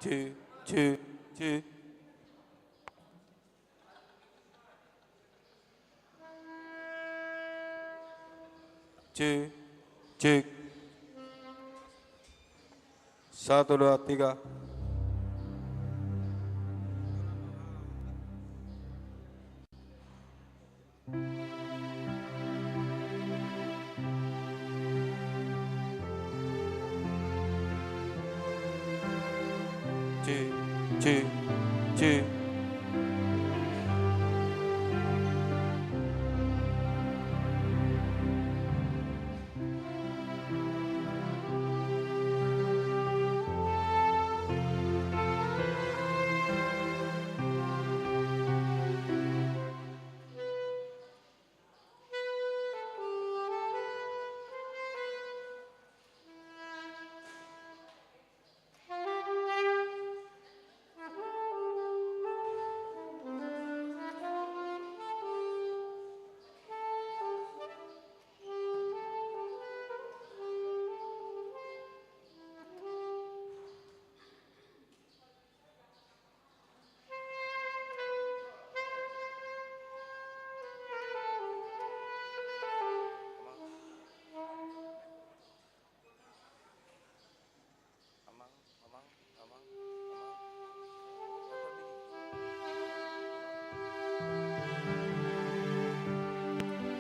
cek, cek. Cek, cek. 1, 2, 3. Cek, cek, cek.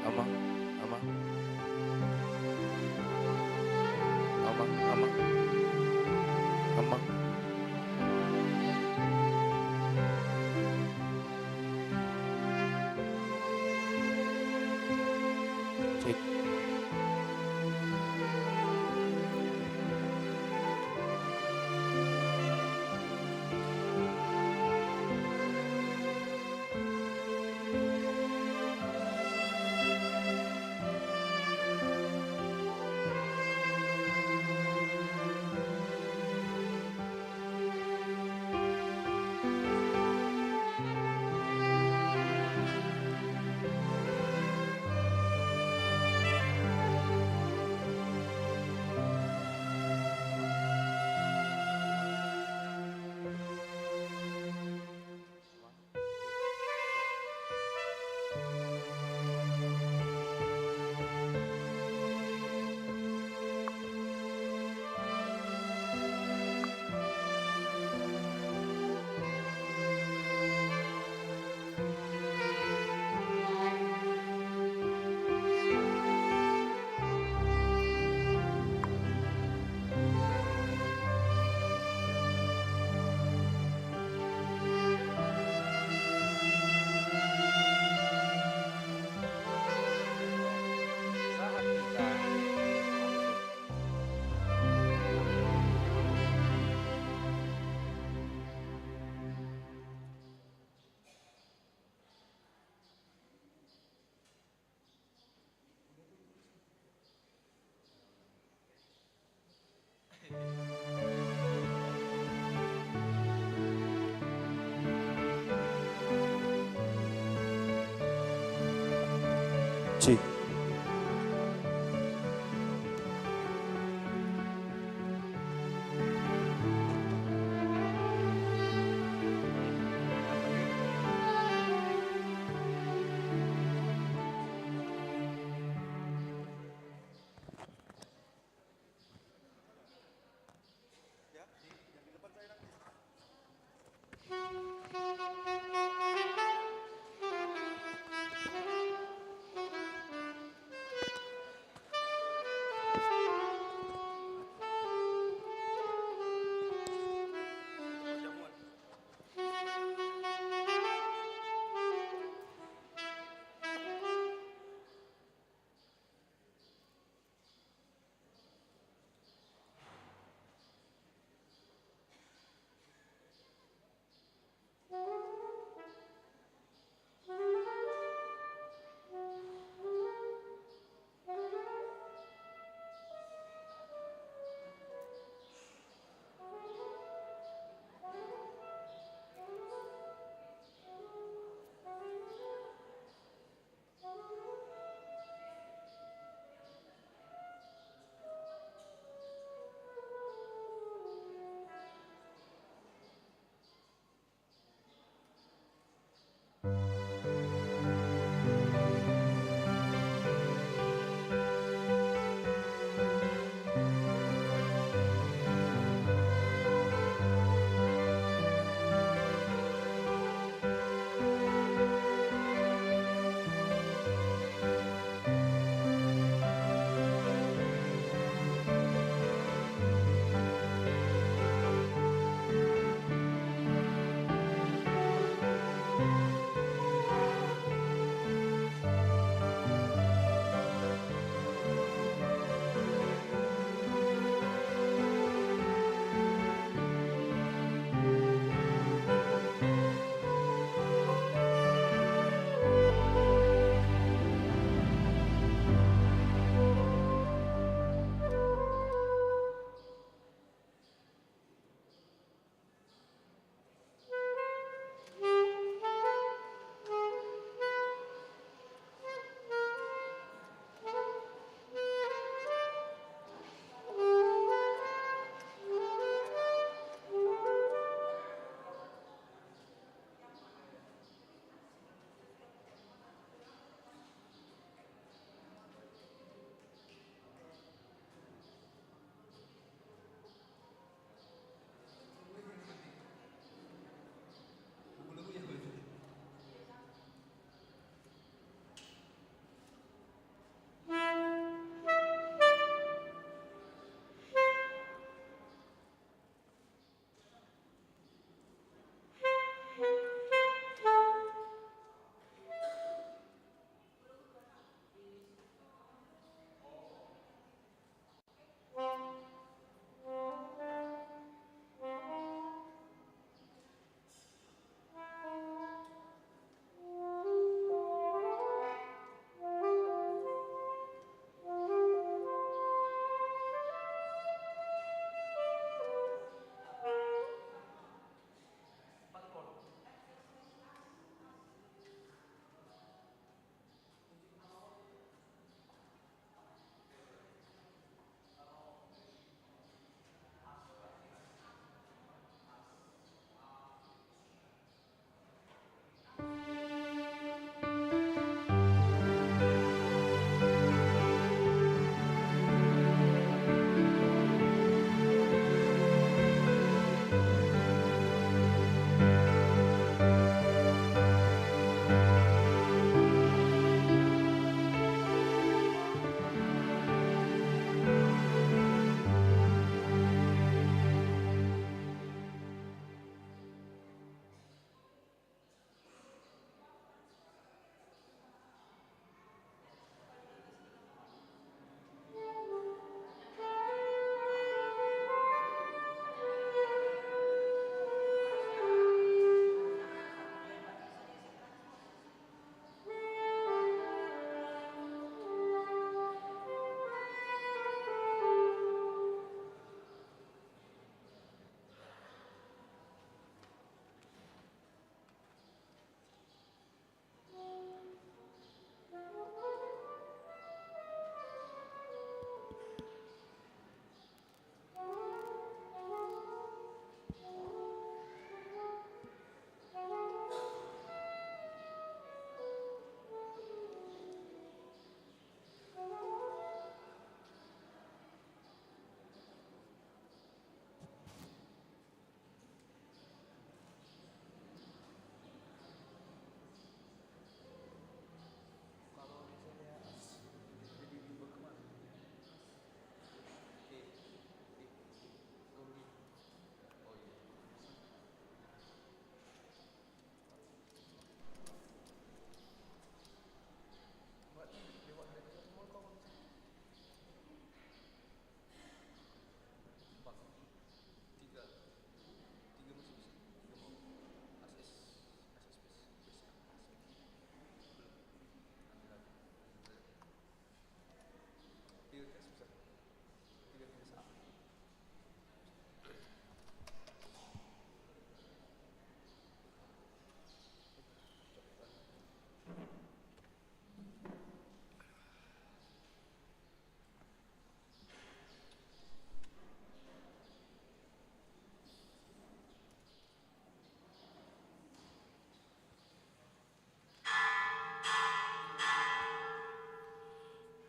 Amang, amang, amang, amang, amang. Cek. Cek.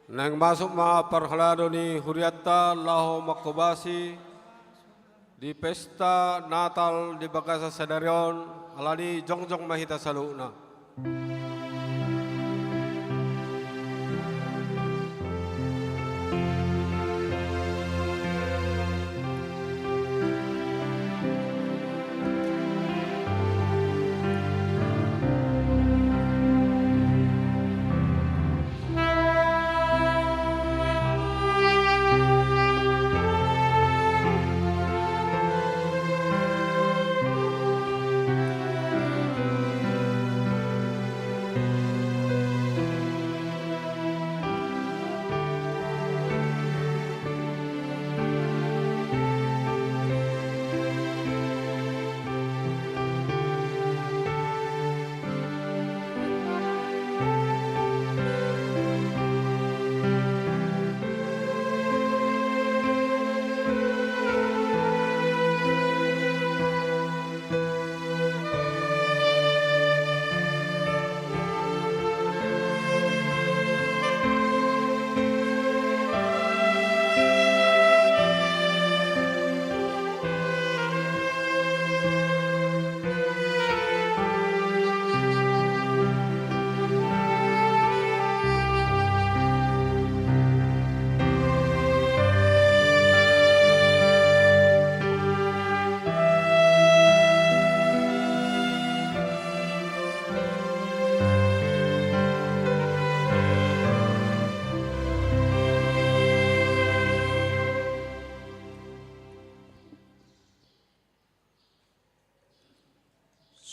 Nang masuk ma parhalado ni Huriatta laho makobasi di pesta Natal di Bagasa Sadarion alani jongjong mahita saluna.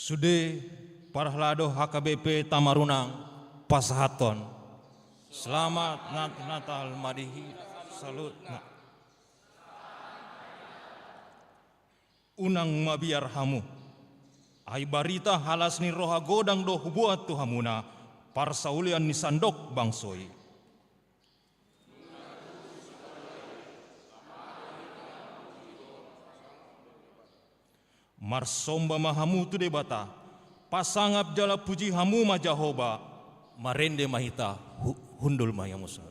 Sude parhlado HKBP Tamarunang Pasahaton. Selamat Natal madihi salut. Unang mabiar hamu. Ay barita halas ni roha godang do hubuat tu hamuna parsaulian ni sandok bangsoi. Marsomba mahamu tu debata, pasangap jala puji hamu majahoba, marende mahita hundul mayamusat.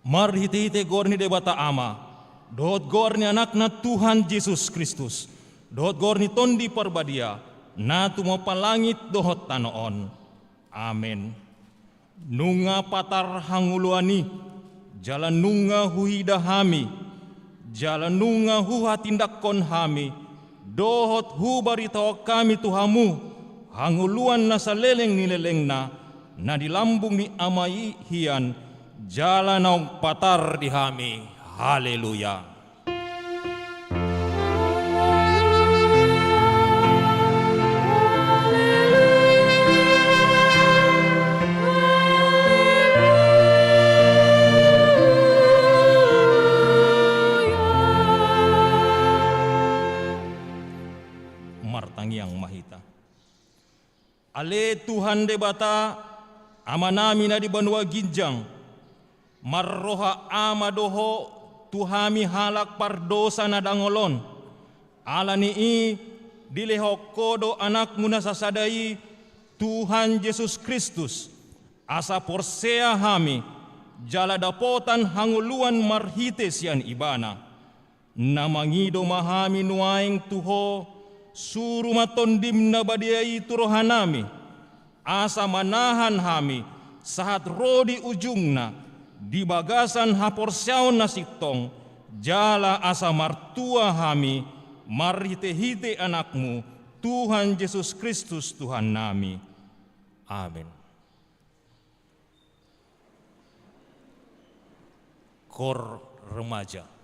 Marhiti-hiti gorni debata ama, dohot gorni anakna Tuhan Yesus Kristus, dohot gorni tondi parbadia, na tumo palangit dohot tanoon. Amen. Nunga patar hanguluani, jalan nunga huhida hami, jalan nunga huha tindakon hami, dohot hu baritaw kami tuhamu, hanguluan na sa leleng nileleng na dilambung ni amai hian, jalan naong patar di hami. Haleluya. Ale Tuhan debata ama nami na di banua ginjang marroha ama doho tuhami halak pardosa na dangolon ala nii dilehok kodo anak muna sasadai Tuhan Yesus Kristus asa porsea hami jala dapotan hanguluan marhite sian ibana namangido mahami nuaing tuho suru matondim na badiai turohanami asa manahan hami sahat rodi ujungna di bagasan haporsiaon na siktong jala asa martua hami marhite-hite anakmu Tuhan Yesus Kristus Tuhan nami. Amin. Kor remaja.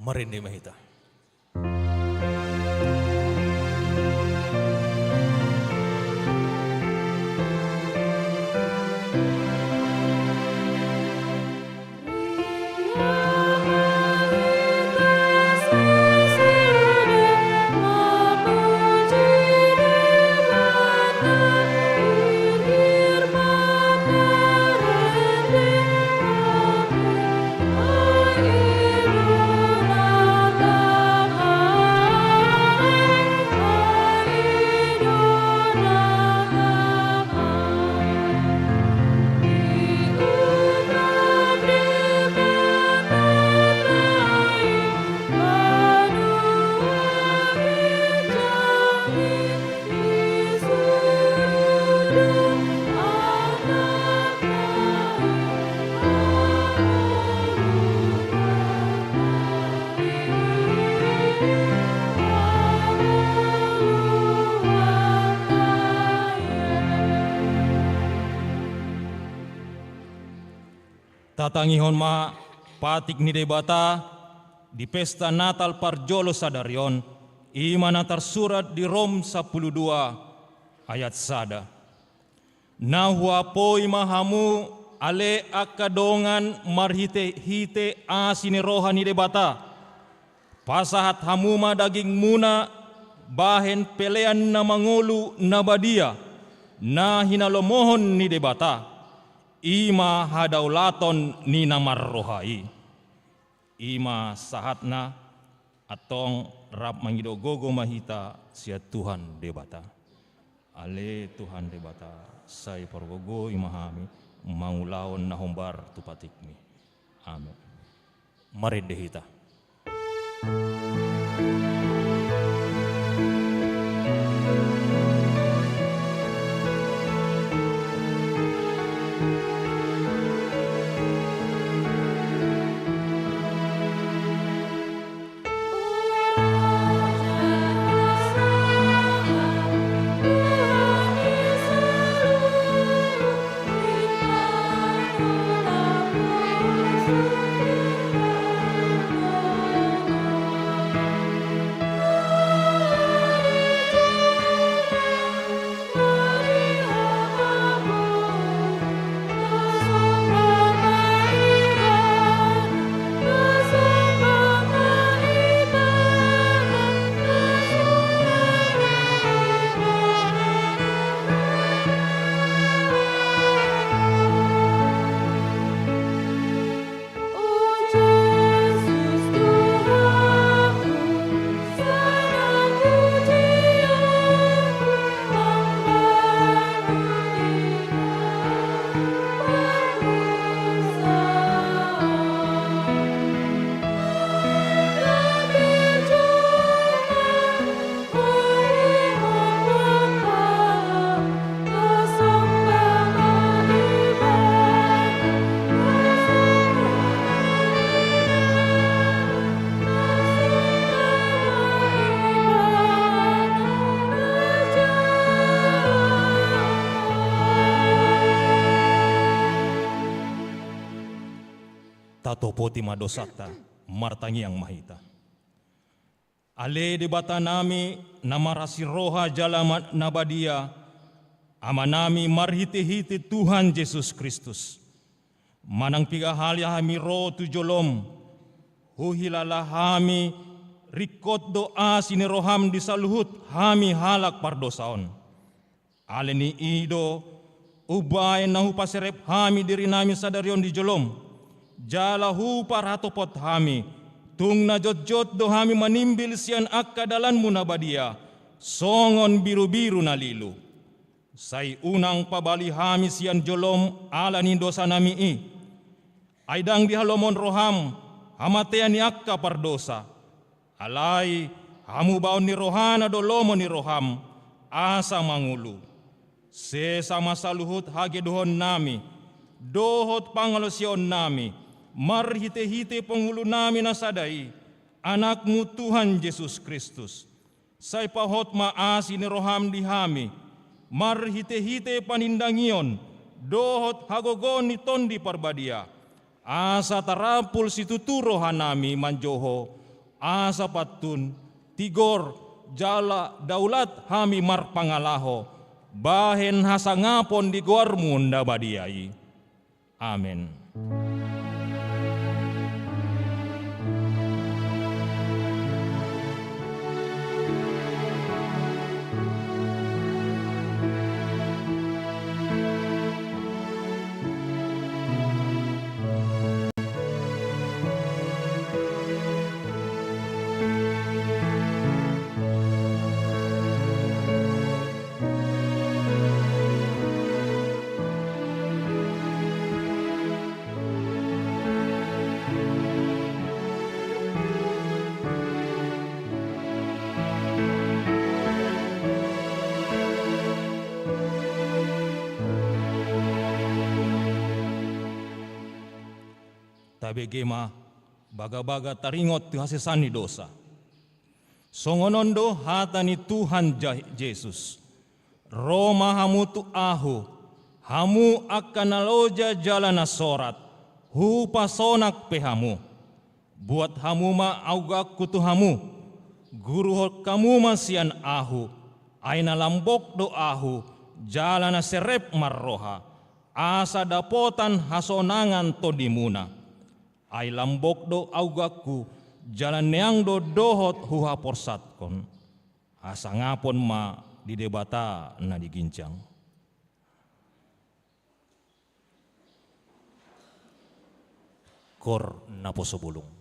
Marindi mahita. Tatangihon ma patik ni debata di pesta Natal Parjolo Sadarion imana tersurat di Rom 12 ayat sada. Nahua poi mahamu ale akadongan marhite-hite asini rohani debata. Pasahat hamuma daging muna bahen pelean na mangulu na badia na hinalomohon ni debata. Ima hadaulaton ni namarrohai. Ima sahatna atong rap mangidogogo mahita sia Tuhan debata. Ale Tuhan debata sai pargogo imahami mangulaon na hombar tupatikmi. Amin. Mari dehita. Tato poti madosakta martangi yang mahita. Ale debata nami namarasi roha jalamat nabadia amanami marhiti-hiti Tuhan Yesus Kristus. Manang piga halya hami ro tujolom huhilala hami rikot doa sini roham disaluhut hami halak pardosaon. Ale ni ido ubay nahu paserep hami diri nami sadarion di jolom. Jalahu paratopot hami, tung na jot-jot do hami manimbil sian akadalan munabadia, songon biru-biru na lilu. Say unang pabali hami sian jolom ala ni dosa nami i. Aidang dihalomon roham, hamatean ni akka pardosa. Alay, hamu baon ni rohana do lomo ni roham, asa mangulu. Sesama saluhut hage dohon nami, dohot pangalosyon nami, marhite-hite penghulu nami nasadai, anakmu Tuhan Yesus Kristus. Say pahot maasi ni roham dihami, marhite-hite panindangion, dohot hagogon ni tondi parbadia. Asa tarapul situturo hanami manjoho, asa patun, tigor, jala, daulat hami marpangalaho, bahen hasangapon di gormu ndabadiai. Amin. Tabegema baga-baga taringot tu hasesani dosa. Songonondo hatani Tuhan Yesus. Roma hamu tu ahu, hamu akan naloja jalana sorat, hu pasonak pehamu. Buat hamu ma auga kutu hamu, guru hot kamu masian ahu, aina lambok do ahu, jalana serep marroha, asa dapotan hasonangan todimuna. Ai lambok do augaku jalan neang do dohot huha porsatkon. Asa ngapon ma di debata na digincang. Kor naposo bulung.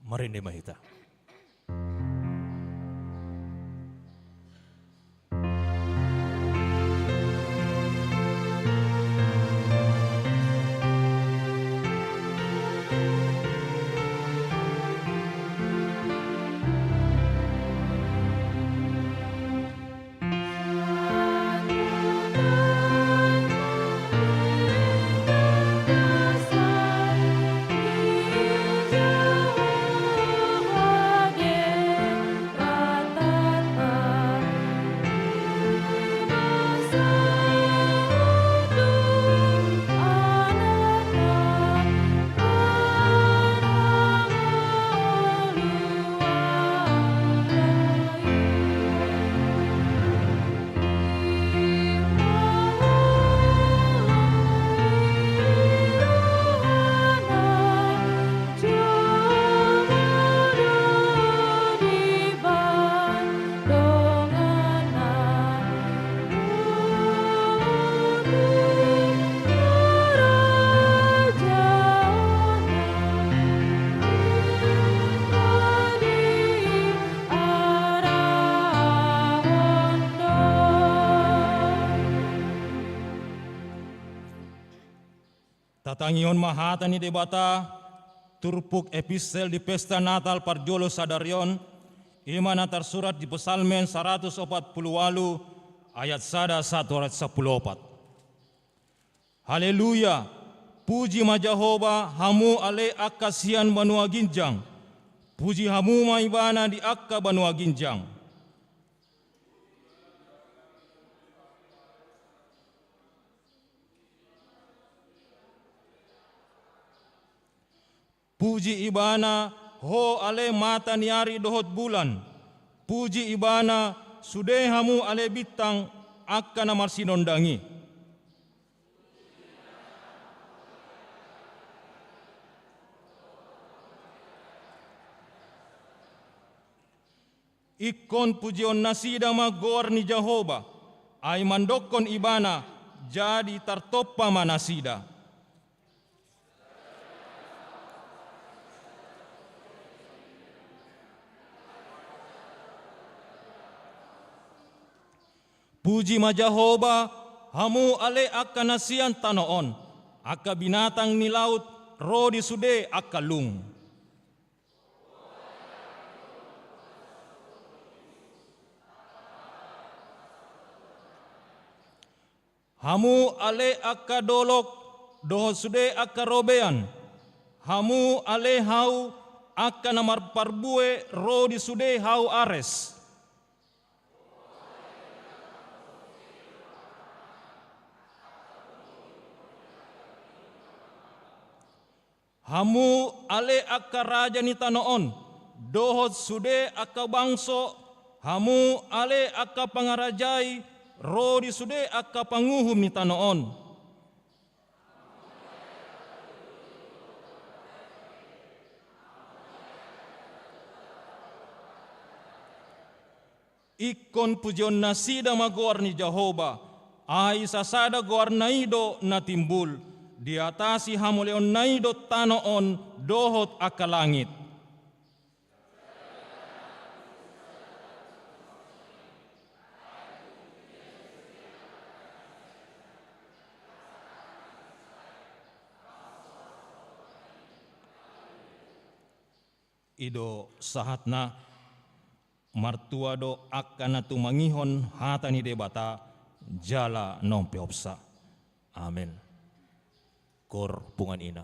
Marinde mahita. Tatangion mahata ni debata, turpuk epistel di pesta Natal parjolo sadarion, imana tersurat di Pesalmen 148 ayat 114. Haleluya, puji ma Jehova hamu ale akasian banua ginjang, puji hamu ma ibana di akka banua ginjang. Puji ibana ho ale mata niari dohot bulan. Puji ibana sude hamu ale bintang akkana marsinondangi. Ikon pujion nasida magor ni Jehova. Ay mandokon ibana jadi tartopa manasida. Puji ma Jehova, hamu ale akka nasian tanoon, akka binatang ni laut, ro di sude akka lung. Hamu ale akka dolok, doho sude akka robean. Hamu ale hau akka namar parbue, ro di sude hau ares. Hamu ale akka raja ni tanoon, dohot sude akka bangso, hamu ale akka pangarajai, rodi sude akka panguhum ni tanoon. Ikon pujion nasida magor ni Jehova, ai sasada gor naido na timbul. Di atasi hamuleon naido tanoon dohot akka langit. Ido sahatna martua do akkana tumangihon hatani debata jala nompe opsa. Amin. Kor pungan ina.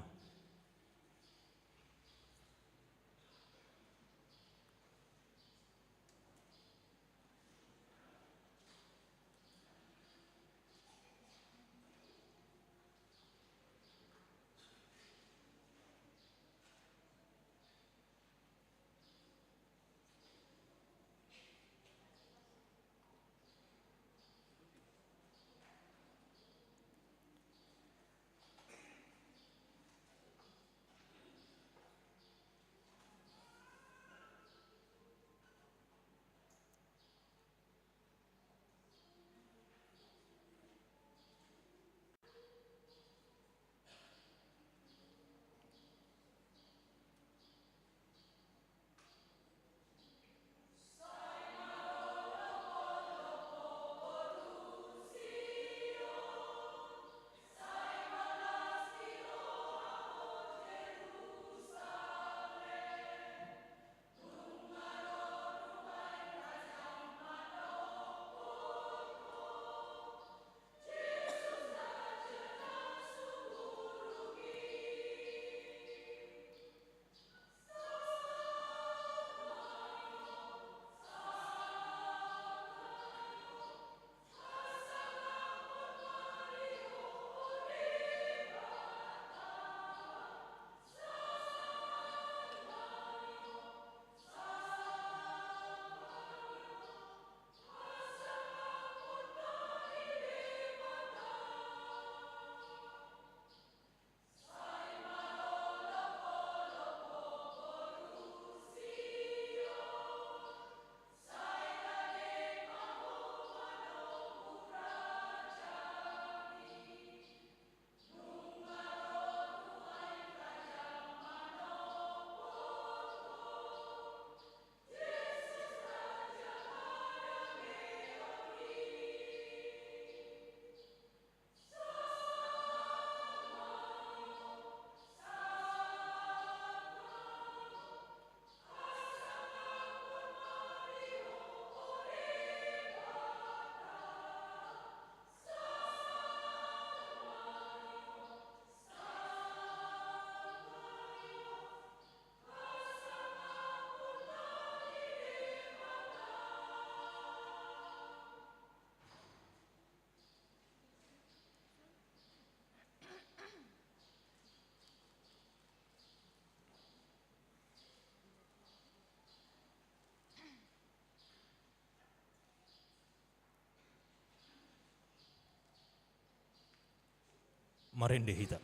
Marende hita.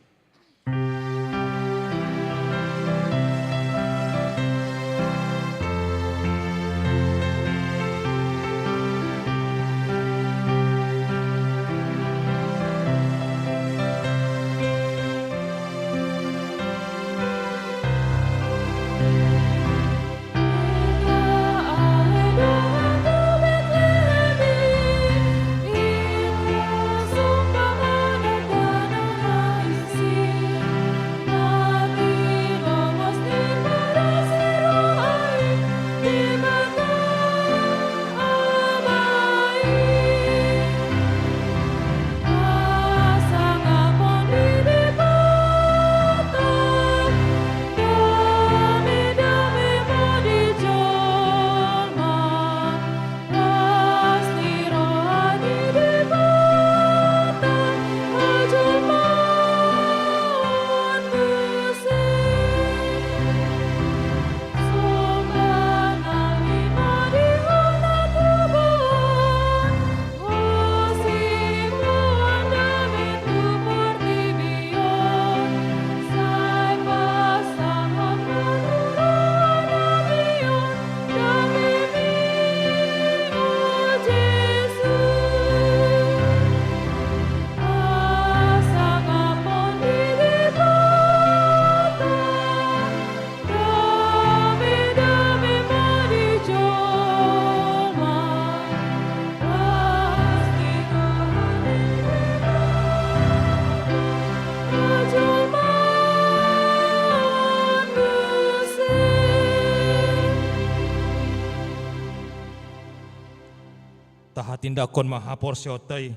Taha tindakon maha porsio tay,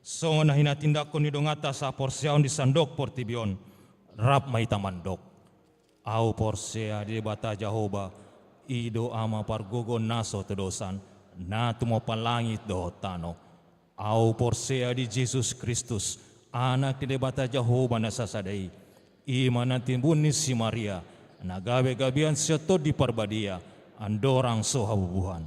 songo na hinatindakon nidong atas sa porsiaon di sandok portibion, rap may tamandok. Au porsea di bata Jahoba, ido ama pargogon naso tedosan, na tumopalangit dohotano. Au porsea di Jesus Kristus, anak di bata Jahoba nasasadai, ima nantimbun si Maria, nagabe-gabian siya to di parbadia, andorang so habubuhan.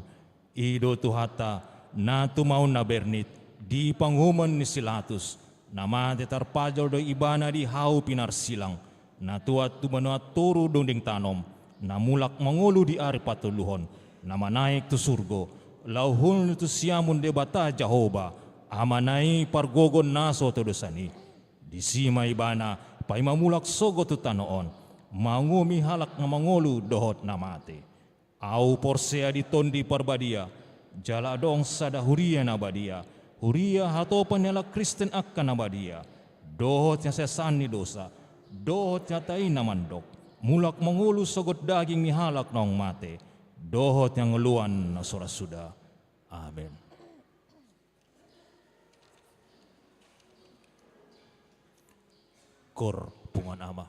Ido tuhata, na tumaw na bernit, di panghuman ni Silatus, na matetarpajaw do ibana di hau pinarsilang, na tuat tumanuat turu dong tanom, na mulak mangulo di ari patuluhon, na manaik tu surgo, lauhul tu siamun de bata Jahoba, amanay pargogon naso to dosani. Di sima ibana, pay mamulak sogo tu tanoon, mangumi halak nga mangulo dohot na mate. Au porsea di tondi parbadia, jala dong sada huria na badia, huria hatopan nila Kristen akan na badia, dohot niya sesani dosa, dohot niya tayo namandok, mulak mangulo sogot daging ni halak nong mate, dohot yang ngeluan na surasuda. Amen. Kor pungan ama.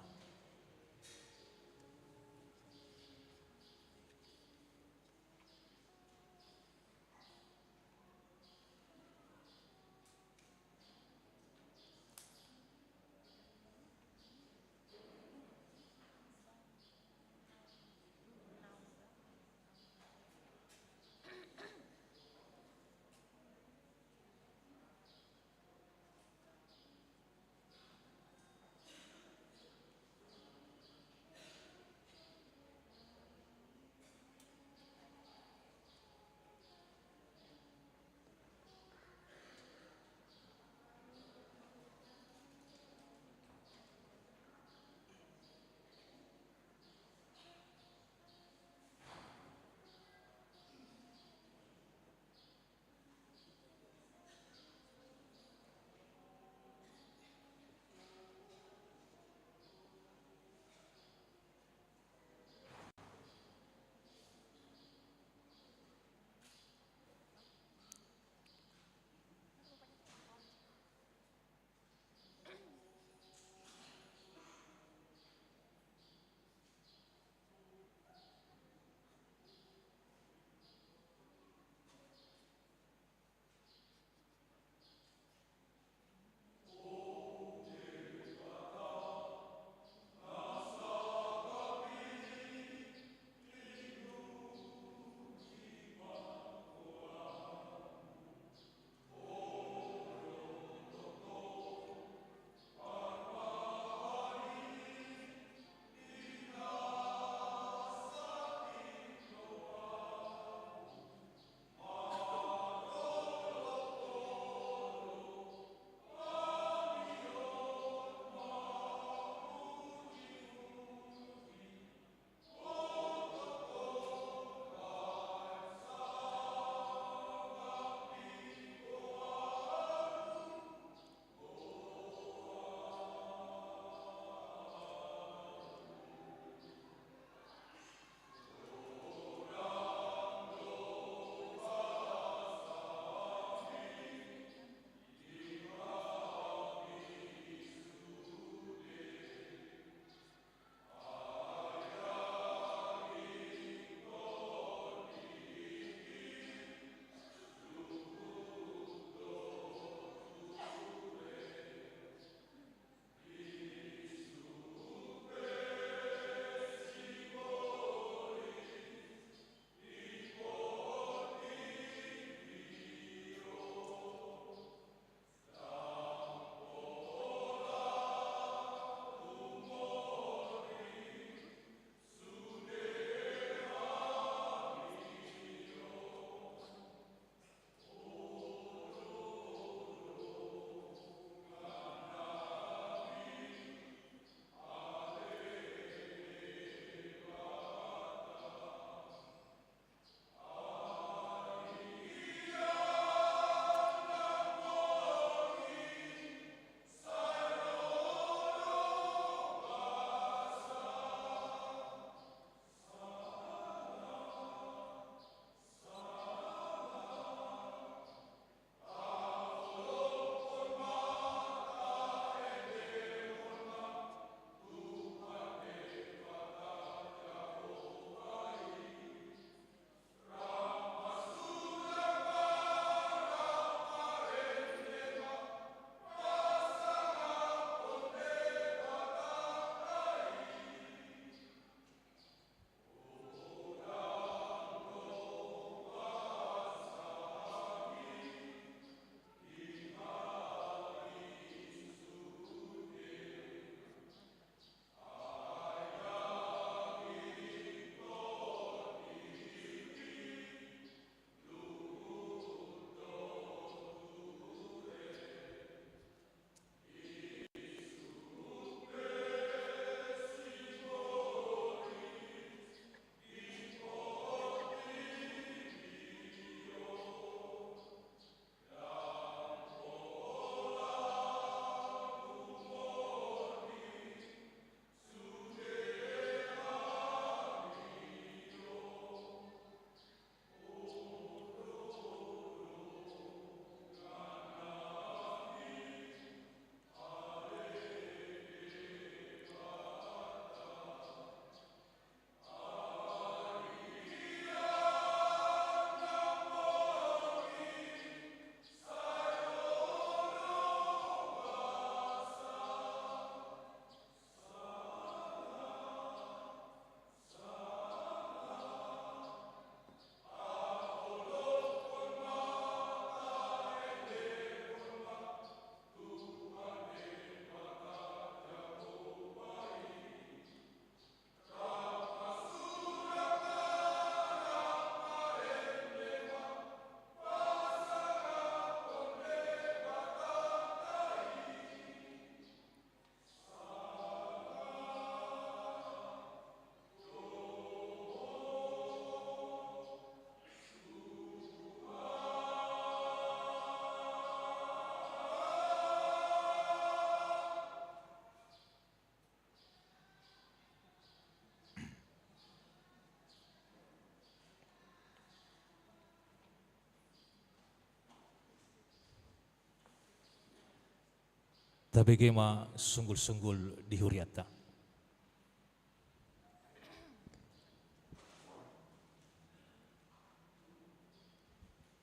tabegema sunggul-sunggul di huriatta.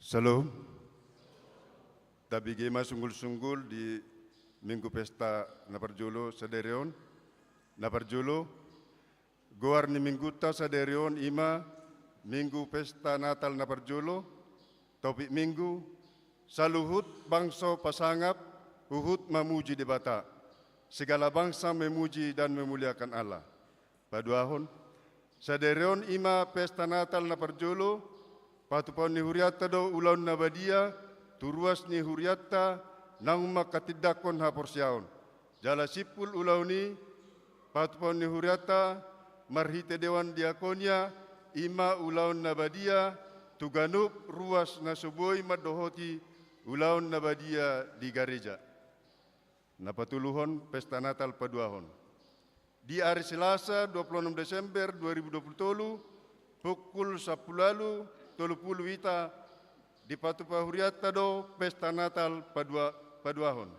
Salam. Tabigema sunggul-sunggul di Minggu Pesta Naparjolo Saderion. Naparjolo, goar ni Minggu ta Saderion ima Minggu Pesta Natal Naparjolo, topik Minggu, saluhut bangsa pasangap, uhut memuji debata. Segala bangsa memuji dan memuliakan Allah. Paduahon, Saderion ima Pesta Natal Naparjolo, patupon ni huriatta do ulaun nabadia, turuas ni huriatta, nanguma katidakon haporsiaon. Jala sipul ulauni, patupon ni huriatta, marhite dewan diakonia, ima ulaun nabadia, tuganup ruas nasuboi madohoti, ulaun nabadia di gereja. Napatuluhon Pesta Natal Paduahon. Di hari Selasa 26 Desember 2020, pukul 10.30 wita di Patupa Huriatta do Pesta Natal Paduahon.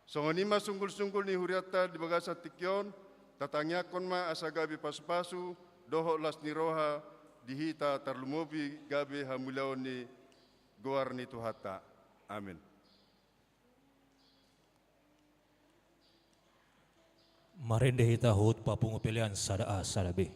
Songonima sunggul-sunggul ni Huriatta di bagasa tikyon, tatangyakon ma asa gabi pasu-pasu, doho las ni roha dihita tarlumobi gabi hamuliaon ni goar ni Tuhata. Amin. Marende hita hut papungu pilihan sada A sada B.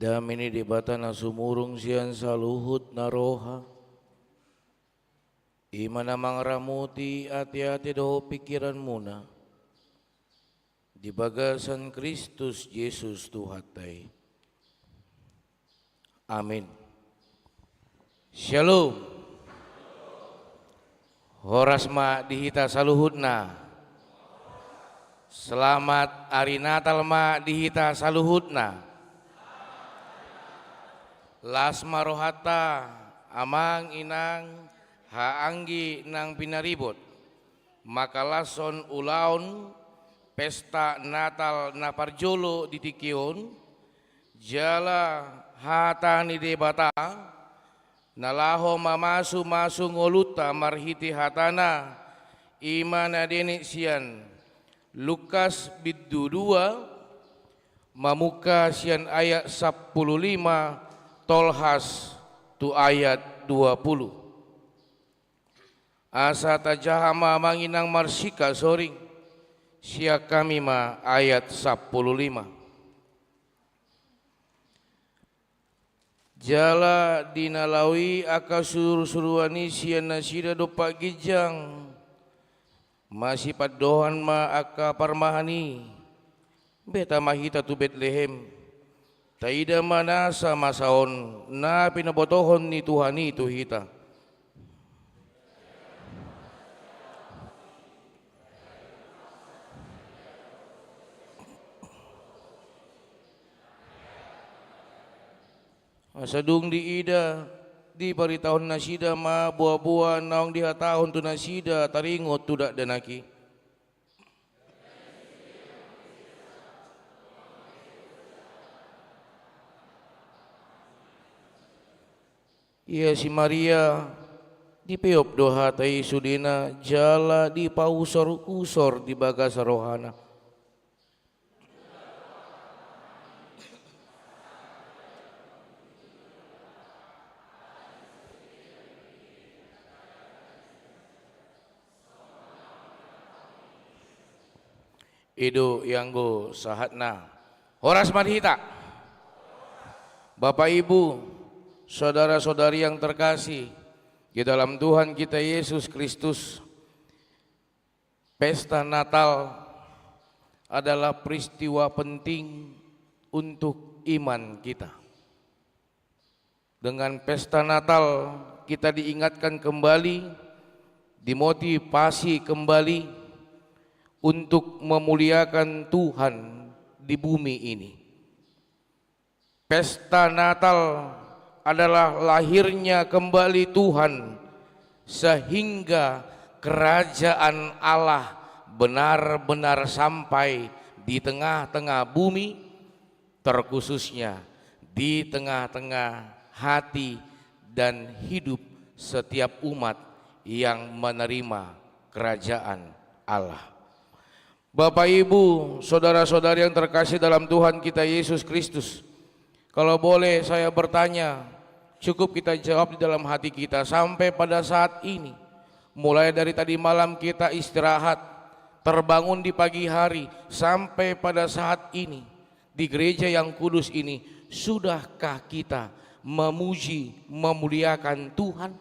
Damini di bata na sumurung siyan sa luhut na roha. Ima namang ramuti ati-ati daw pikiran muna. Di bagasan Kristus Yesus Tuhatay. Amin. Shalom. Horas ma dihita saluhut na. Selamat hari Natal ma dihita saluhut na. Las marohata amang inang haanggi nang pinaribot maka lason ulaon pesta Natal na parjolo di tikion jala hata ni debata nalaho mamasu masu ngoluta marhiti hatana imana denik sian Lukas biddu 2 mamuka sian ayat 15 Tolhas tu ayat 20. Asa tajahama manginang marsika soring sia kami ma ayat 15. Jala dinalawi aka suruani sia nasida dopa gijang masih padohan ma aka parmahani beta mahita tu Betlehem. Taida manasa masaon na pinabotohon ni Tuhan itu hita. Asadung di ida di paritahon nasida ma buah-buah naong diha tahun tu nasida taringot tudak danaki. Ia si Maria di peop doha tai sudina jala di pausor-usor di bagasa rohana. Edo yanggo sahatna. Horas madhita. Bapak Ibu, saudara-saudari yang terkasih di dalam Tuhan kita Yesus Kristus, pesta Natal adalah peristiwa penting untuk iman kita. Dengan pesta Natal kita diingatkan kembali, dimotivasi kembali untuk memuliakan Tuhan di bumi ini. Pesta Natal adalah lahirnya kembali Tuhan sehingga kerajaan Allah benar-benar sampai di tengah-tengah bumi, terkhususnya di tengah-tengah hati dan hidup setiap umat yang menerima kerajaan Allah. Bapak Ibu, saudara-saudari yang terkasih dalam Tuhan kita Yesus Kristus, kalau boleh saya bertanya, cukup kita jawab di dalam hati kita sampai pada saat ini. Mulai dari tadi malam kita istirahat, terbangun di pagi hari, sampai pada saat ini di gereja yang kudus ini, sudahkah kita memuji, memuliakan Tuhan?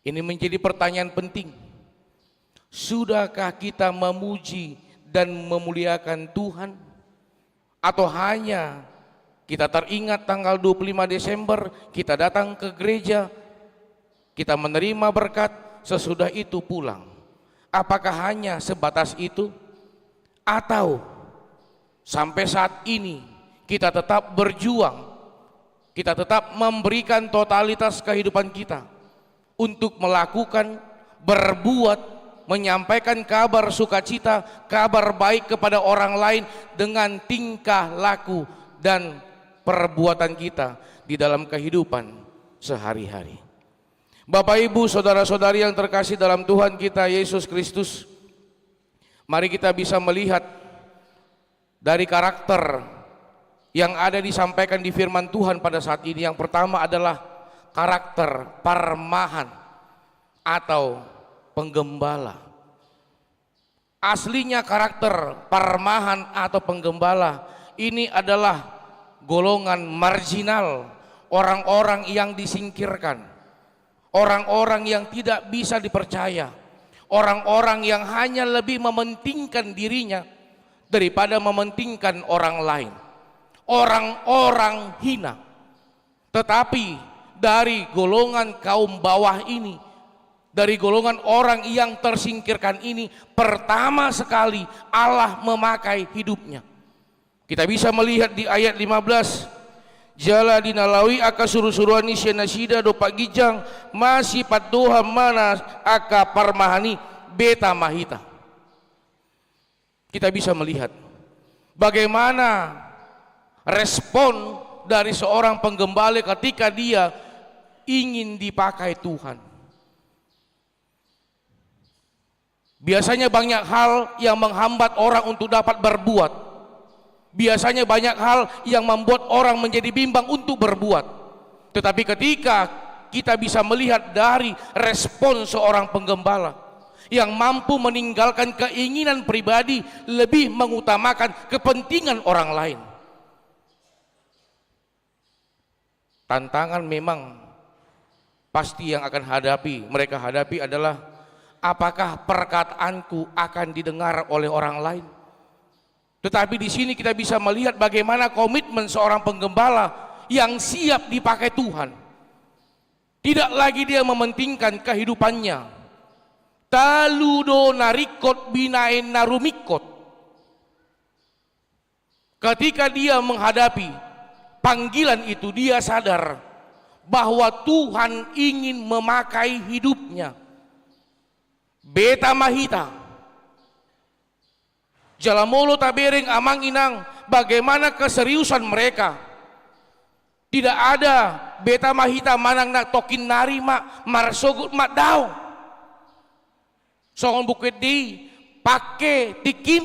Ini menjadi pertanyaan penting. Sudahkah kita memuji dan memuliakan Tuhan? Atau hanya kita teringat tanggal 25 Desember, kita datang ke gereja, kita menerima berkat, sesudah itu pulang. Apakah hanya sebatas itu? Atau sampai saat ini kita tetap berjuang, kita tetap memberikan totalitas kehidupan kita untuk melakukan, berbuat, menyampaikan kabar sukacita, kabar baik kepada orang lain dengan tingkah laku dan perbuatan kita di dalam kehidupan sehari-hari. Bapak Ibu, saudara-saudari yang terkasih dalam Tuhan kita Yesus Kristus, mari kita bisa melihat dari karakter yang ada disampaikan di firman Tuhan pada saat ini. Yang pertama adalah karakter parmahan atau penggembala. Aslinya karakter parmahan atau penggembala ini adalah golongan marginal, orang-orang yang disingkirkan, orang-orang yang tidak bisa dipercaya, orang-orang yang hanya lebih mementingkan dirinya daripada mementingkan orang lain, orang-orang hina. Tetapi dari golongan kaum bawah ini, dari golongan orang yang tersingkirkan ini, pertama sekali Allah memakai hidupnya. Kita bisa melihat di ayat 15, jala dinalawi aka suruh-suruhani syenasida do pagijang masih padoha mana aka parmahani beta mahita. Kita bisa melihat bagaimana respon dari seorang penggembala ketika dia ingin dipakai Tuhan. Biasanya banyak hal yang menghambat orang untuk dapat berbuat. Biasanya banyak hal yang membuat orang menjadi bimbang untuk berbuat. Tetapi ketika kita bisa melihat dari respon seorang penggembala yang mampu meninggalkan keinginan pribadi, lebih mengutamakan kepentingan orang lain. Tantangan memang pasti yang akan mereka hadapi adalah apakah perkataanku akan didengar oleh orang lain. Tetapi di sini kita bisa melihat bagaimana komitmen seorang penggembala yang siap dipakai Tuhan. Tidak lagi dia mementingkan kehidupannya. Taludo narikot binaen narumikot. Ketika dia menghadapi panggilan itu, dia sadar bahwa Tuhan ingin memakai hidupnya. Beta mahita, jalamolo tabereng amang inang, bagaimana keseriusan mereka. Tidak ada beta mahita manang nak tokin nari mak marsogut mak daw. Songon bukit di pakai tikim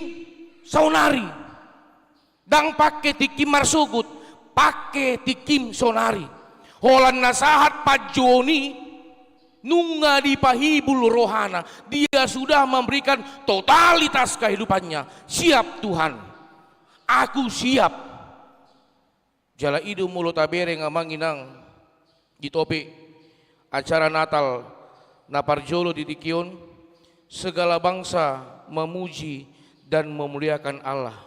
sonari, dang pakai tikim marsogut, pakai tikim sonari. Holan nasahat Pak Joni nunga di pahibul rohana, dia sudah memberikan totalitas kehidupannya. Siap Tuhan, aku siap. Jala idu mulut tabere ngamanginang di topik acara Natal naparjolo di Dikion, segala bangsa memuji dan memuliakan Allah.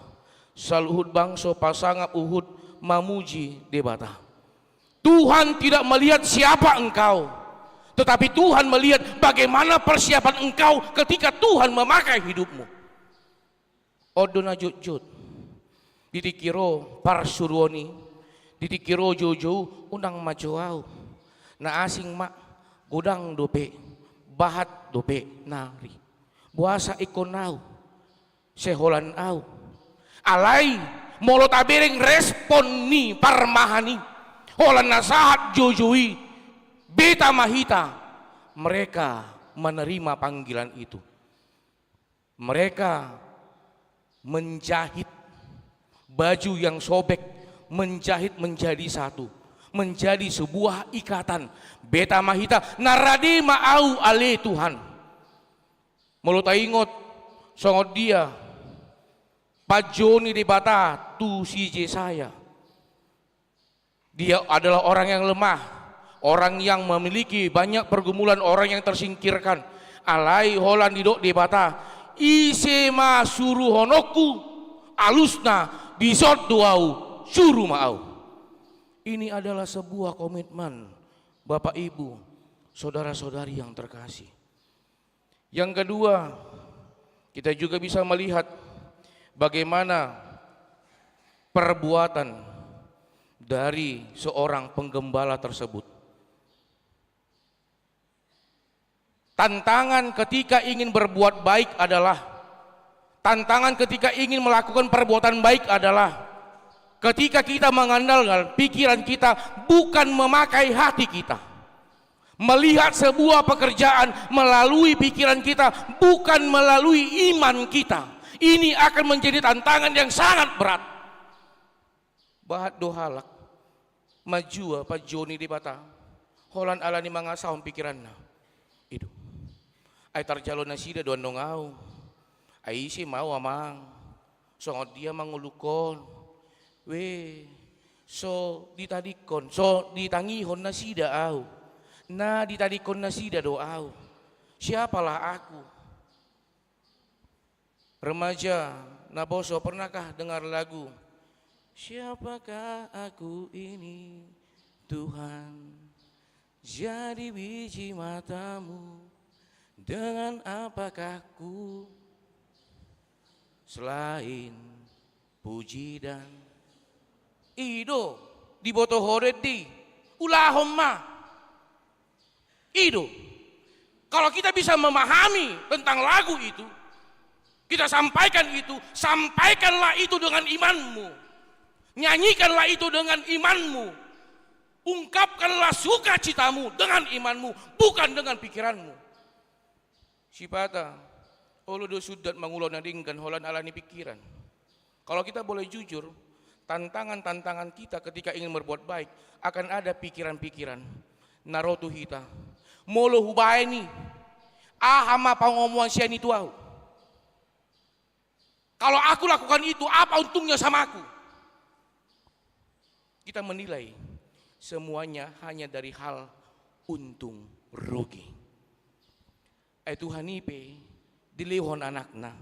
Saluhud bangso pasangap uhud memuji debata. Tuhan tidak melihat siapa engkau, tetapi Tuhan melihat bagaimana persiapan engkau ketika Tuhan memakai hidupmu. Odona jut-jut ditikiro parsuruoni, ditikiro jojo undang majoau, na asing mak godang dope bahat dope nari buasa ikonau seholan au alai molot abereng respon ni parmahani holan nasahat jojoi beta mahita. Mereka menerima panggilan itu. Mereka menjahit baju yang sobek, menjahit menjadi satu, menjadi sebuah ikatan. Beta mahita narade maau ale Tuhan. Mulut ingot songot dia pajoni di bata tu si saya. Dia adalah orang yang lemah, orang yang memiliki banyak pergumulan, orang yang tersingkirkan. Alai holan didok di bata isema suruh honoku alusna disot duau suruh mau. Ini adalah sebuah komitmen Bapak Ibu, saudara-saudari yang terkasih. Yang kedua, kita juga bisa melihat bagaimana perbuatan dari seorang penggembala tersebut. Tantangan ketika ingin berbuat baik adalah, tantangan ketika ingin melakukan perbuatan baik adalah ketika kita mengandalkan pikiran kita bukan memakai hati kita. Melihat sebuah pekerjaan melalui pikiran kita, bukan melalui iman kita. Ini akan menjadi tantangan yang sangat berat. Bahat dohalak maju apa Joni di bata holan ala ni mga sahom pikiran na itu ay tarjalo na sida doan nongau ay si mau amang songot dia mangulukon we so ditadikon, so ditangihon na sida au, na ditadikon na sida do au. Siapalah aku? Remaja Naboso, pernahkah dengar lagu siapakah aku ini Tuhan, jadi biji matamu, dengan apakah ku selain puji dan ido di boto horedi ulahom ma ido. Kalau kita bisa memahami tentang lagu itu, kita sampaikan itu, sampaikanlah itu dengan imanmu, nyanyikanlah itu dengan imanmu, ungkapkanlah sukacitamu dengan imanmu, bukan dengan pikiranmu. Sipata olo do sudat mangulon nadingkan holan alani pikiran. Kalau kita boleh jujur, tantangan-tantangan kita ketika ingin berbuat baik akan ada pikiran-pikiran narotu hita molo hubaini ahama pangomuan sian itu au. Kalau aku lakukan itu, apa untungnya sama aku? Kita menilai semuanya hanya dari hal untung rugi. Tuhan ipe dilehon anakna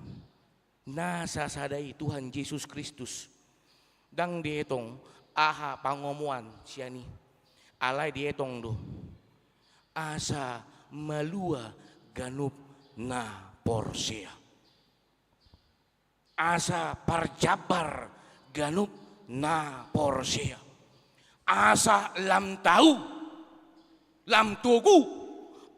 nasa sadai Tuhan Yesus Kristus dang dietong aha pangomuan siani alai dietong do asa malua ganup na porsea asa parjabar ganup na porsea asa lam tahu lam tugu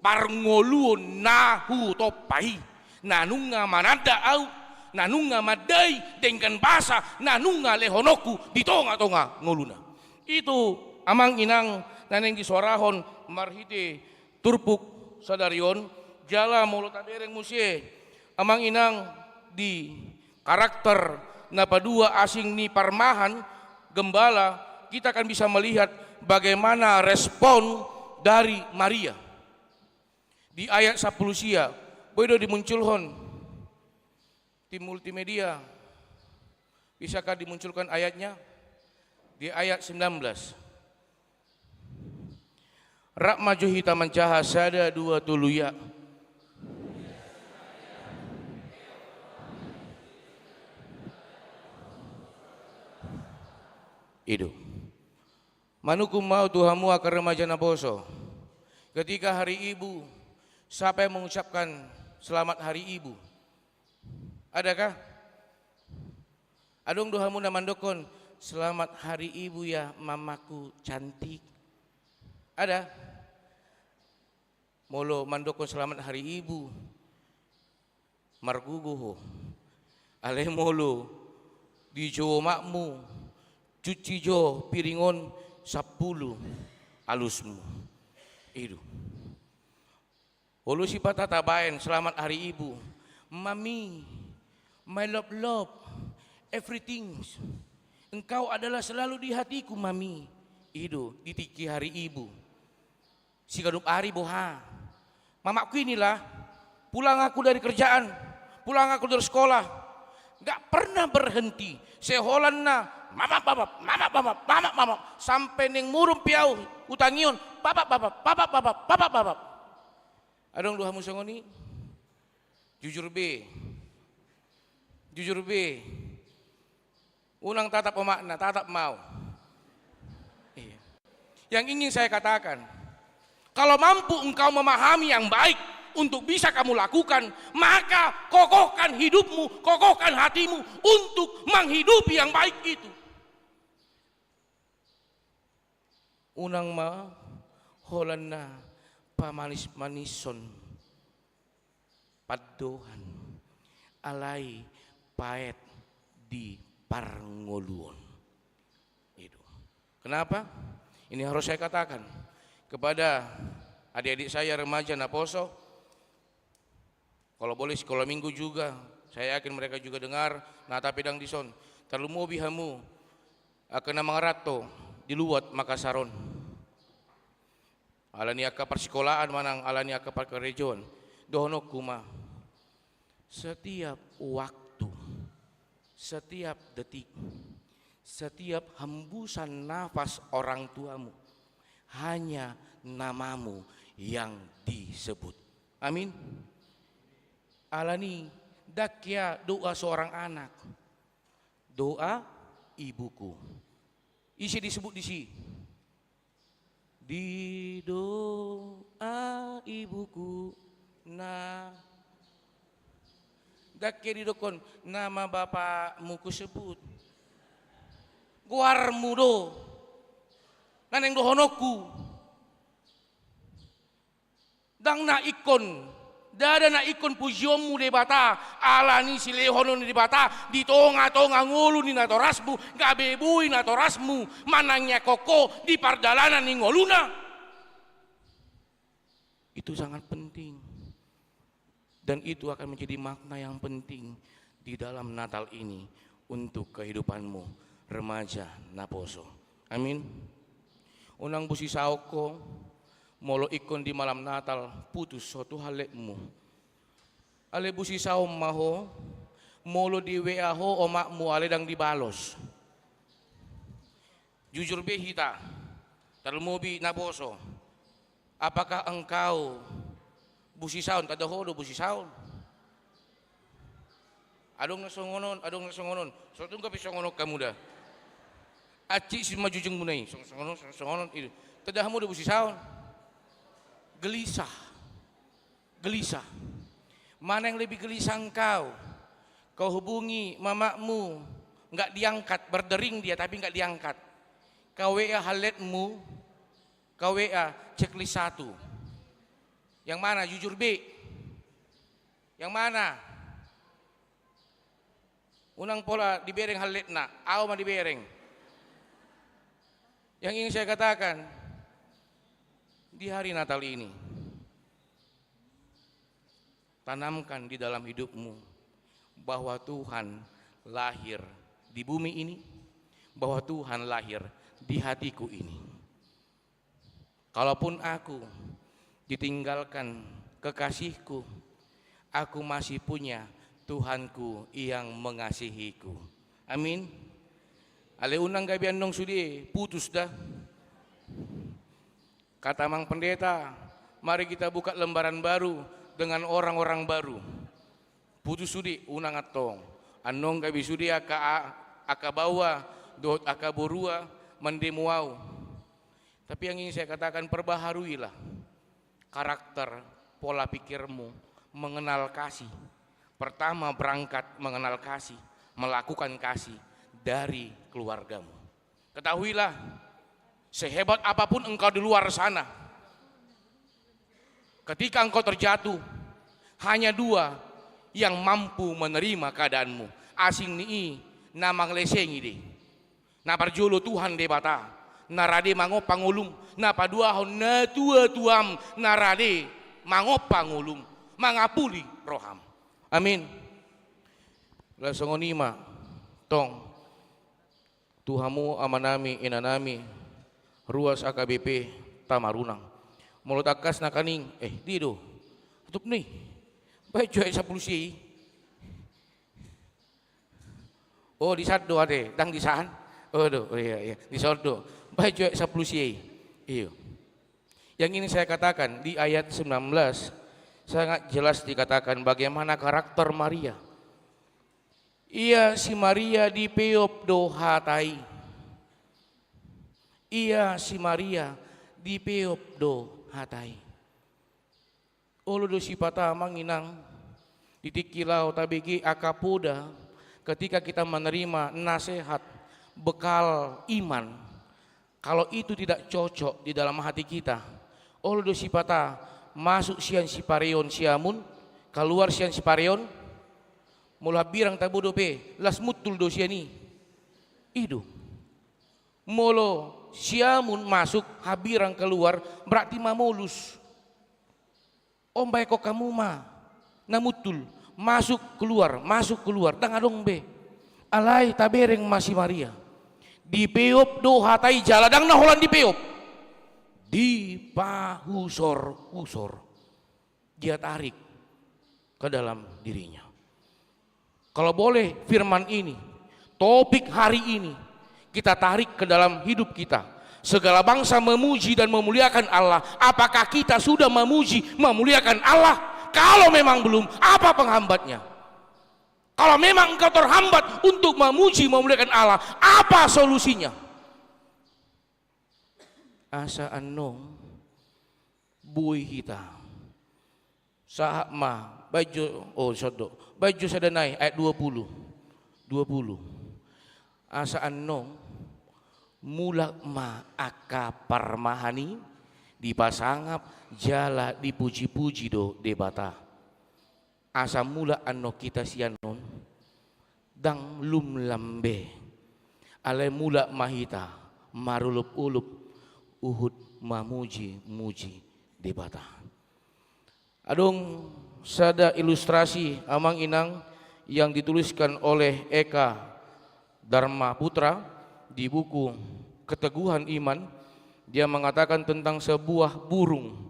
parngoluon nahu topai nanunga manada au nanunga madai dengan basa nanunga lehonoku di tonga-tonga ngoluna. Itu amang inang naneng di suarahon marhite turpuk sadarion jala mulut adereng musie amang inang di karakter napadua asing ni parmahan gembala kita akan bisa melihat bagaimana respon dari Maria di ayat 10 sia bodo dimunculhon tim multimedia, bisakah dimunculkan ayatnya di ayat 19. Rak maju hita mencaha sada dua tuluya. Itu manuku mau Tuhamu akan remaja Naboso. Ketika hari ibu, siapa yang mengucapkan selamat hari ibu? Adakah? Adong dohamu na mandokon, selamat hari ibu ya mamaku cantik. Ada? Molo mandokon selamat hari ibu. Marguguho. Ale molo di jo makmu cuci jo piringon 10 alusmu. Itu. Olo si patatabayan selamat hari ibu. Mami, my love, everything. Engkau adalah selalu di hatiku, mami. Itu di tiki hari ibu. Si gadup hari boha. Mamaku inilah, pulang aku dari kerjaan, pulang aku dari sekolah, gak pernah berhenti. Seholan na, mama, sampai neng murum piau, utangion, papa. Adong doha musongoni, jujur be, unang tatap pemakna, tatap mau. Iya. Yang ingin saya katakan, kalau mampu engkau memahami yang baik untuk bisa kamu lakukan, maka kokohkan hidupmu, kokohkan hatimu untuk menghidupi yang baik itu. Unang ma holan na pamanis-manison padohan alai paet di parngoluon. Itu. Kenapa? Ini harus saya katakan kepada adik-adik saya remaja Naposo. Kalau boleh sekolah minggu juga, saya yakin mereka juga dengar. Nah tapi dang dison, terlalu bihamu akan mangarato di luat Makassaron. Alani aka persekolahan manang alani aka perkerejon. Dono kuma. Setiap waktu, setiap detik, setiap hembusan nafas orang tuamu, hanya namamu yang disebut. Amin. Alani dakya doa seorang anak, doa ibuku. Isi disebut di sini. Di doa ibuku, dakya di dokon, nama bapakmu kusebut. Guarmu do, naneng dohonoku. Dang na ikon, dada na ikon pujiomu de bata, alani si lehono di bata, di tonga ngulu ni natorasmu, gabebui natorasmu, manangnya koko di pardalanan ni ngoluna. Itu sangat penting. Dan itu akan menjadi makna yang penting di dalam Natal ini untuk kehidupanmu remaja Naposo. Amin. Unang busi saoko molo ikon di malam Natal putus suatu halekmu. Ale busi saom maho molo di WA ho omakmu ale dang dibalos. Jujur behita termobi Naposo. Apakah engkau busi saon tada hodo busi saon? Adong nasongonon. Sotung ka pisongonon kamu dah. Aci si majujung munai, songonon itu. Tada hamu busi saon. Gelisah. Mana yang lebih gelisah engkau? Kau hubungi mamakmu, enggak diangkat, berdering dia tapi enggak diangkat. Kau WA haletmu, kau WA checklist 1. Yang mana? Jujur B. Yang mana? Unang pola dibereng haletna, aw ma dibereng. Yang ingin saya katakan, di hari Natal ini, tanamkan di dalam hidupmu bahwa Tuhan lahir di bumi ini, bahwa Tuhan lahir di hatiku ini. Kalaupun aku ditinggalkan kekasihku, aku masih punya Tuhanku yang mengasihiku. Amin. Ale unang gabi andong sudi putus dah. Kata Mang Pendeta, mari kita buka lembaran baru dengan orang-orang baru. Putus sudi unang atong. Andong gabi sudi aka bawa dohot aka borua mendemuau. Tapi yang ingin saya katakan, perbaharuilah karakter pola pikirmu mengenal kasih. Pertama berangkat mengenal kasih, melakukan kasih dari keluargamu. Ketahuilah, sehebat apapun engkau di luar sana, ketika engkau terjatuh, hanya 2 yang mampu menerima keadaanmu. Asing ni namang lesengi de. Na parjolo Tuhan de bata, narade mangop pangulum, na paduahon na tuam narade mangop pangulum, mangapuli roham. Amin. Lasongonima tong Tuhamu amanami inanami ruas AKBP Tamarunang. Mulut akas na kaning dido. Tutup nih. Baik cuy 10 si. Oh di saddo ade, dang di saan. Oh iya di saddo. Baik cuy 10 si. Iyo. Yang ini saya katakan di ayat 19 sangat jelas dikatakan bagaimana karakter Maria. Ia si Maria di peop do hatai. Ia si Maria di peop do hatai. Olo do si pata manginang ditikilau tabigi akapoda ketika kita menerima nasihat bekal iman. Kalau itu tidak cocok di dalam hati kita, olo do si pata masuk sian si pareon siamun, keluar sian si pareon, mula birang tabudo pe, las mutul do siani, idu, molo siamun masuk, habirang keluar, berarti mamulus. Ombay ko kamu ma, namutul, masuk keluar, dangadong be, alay tabereng masih Maria, di peop do hatai jaladang naholan di peop. Di pahusor dia tarik ke dalam dirinya. Kalau boleh firman ini, topik hari ini kita tarik ke dalam hidup kita. Segala bangsa memuji dan memuliakan Allah. Apakah kita sudah memuji, memuliakan Allah? Kalau memang belum, apa penghambatnya? Kalau memang engkau terhambat untuk memuji, memuliakan Allah, apa solusinya? Asa anong buih kita sahma baju sadanai ayat 20 asa anong mulak ma aka parmahani dipasangap jala dipuji-puji do debata asa mula anno kita sianon dang lum lambe ale mula mahita marulup-ulup uhud muji debata. Adong sada ilustrasi amang inang yang dituliskan oleh Eka Dharma Putra di buku Keteguhan Iman. Dia mengatakan tentang sebuah burung.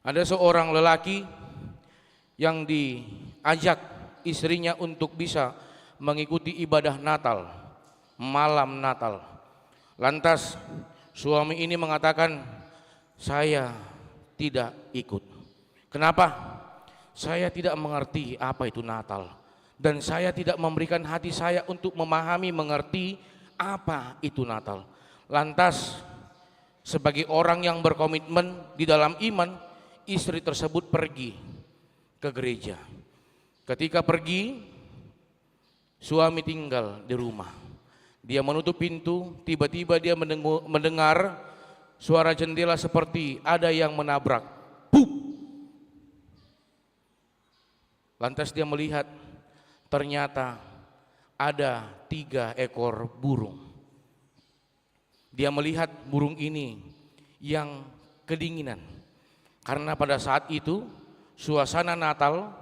Ada seorang lelaki yang diajak istrinya untuk bisa mengikuti ibadah Natal, malam Natal. Lantas suami ini mengatakan, saya tidak ikut. Kenapa? Saya tidak mengerti apa itu Natal, dan saya tidak memberikan hati saya untuk memahami, mengerti apa itu Natal. Lantas sebagai orang yang berkomitmen di dalam iman, istri tersebut pergi ke gereja. Ketika pergi, suami tinggal di rumah. Dia menutup pintu, tiba-tiba dia mendengar suara jendela seperti ada yang menabrak. Pup! Lantas dia melihat, ternyata ada 3 ekor burung. Dia melihat burung ini yang kedinginan. Karena pada saat itu, suasana Natal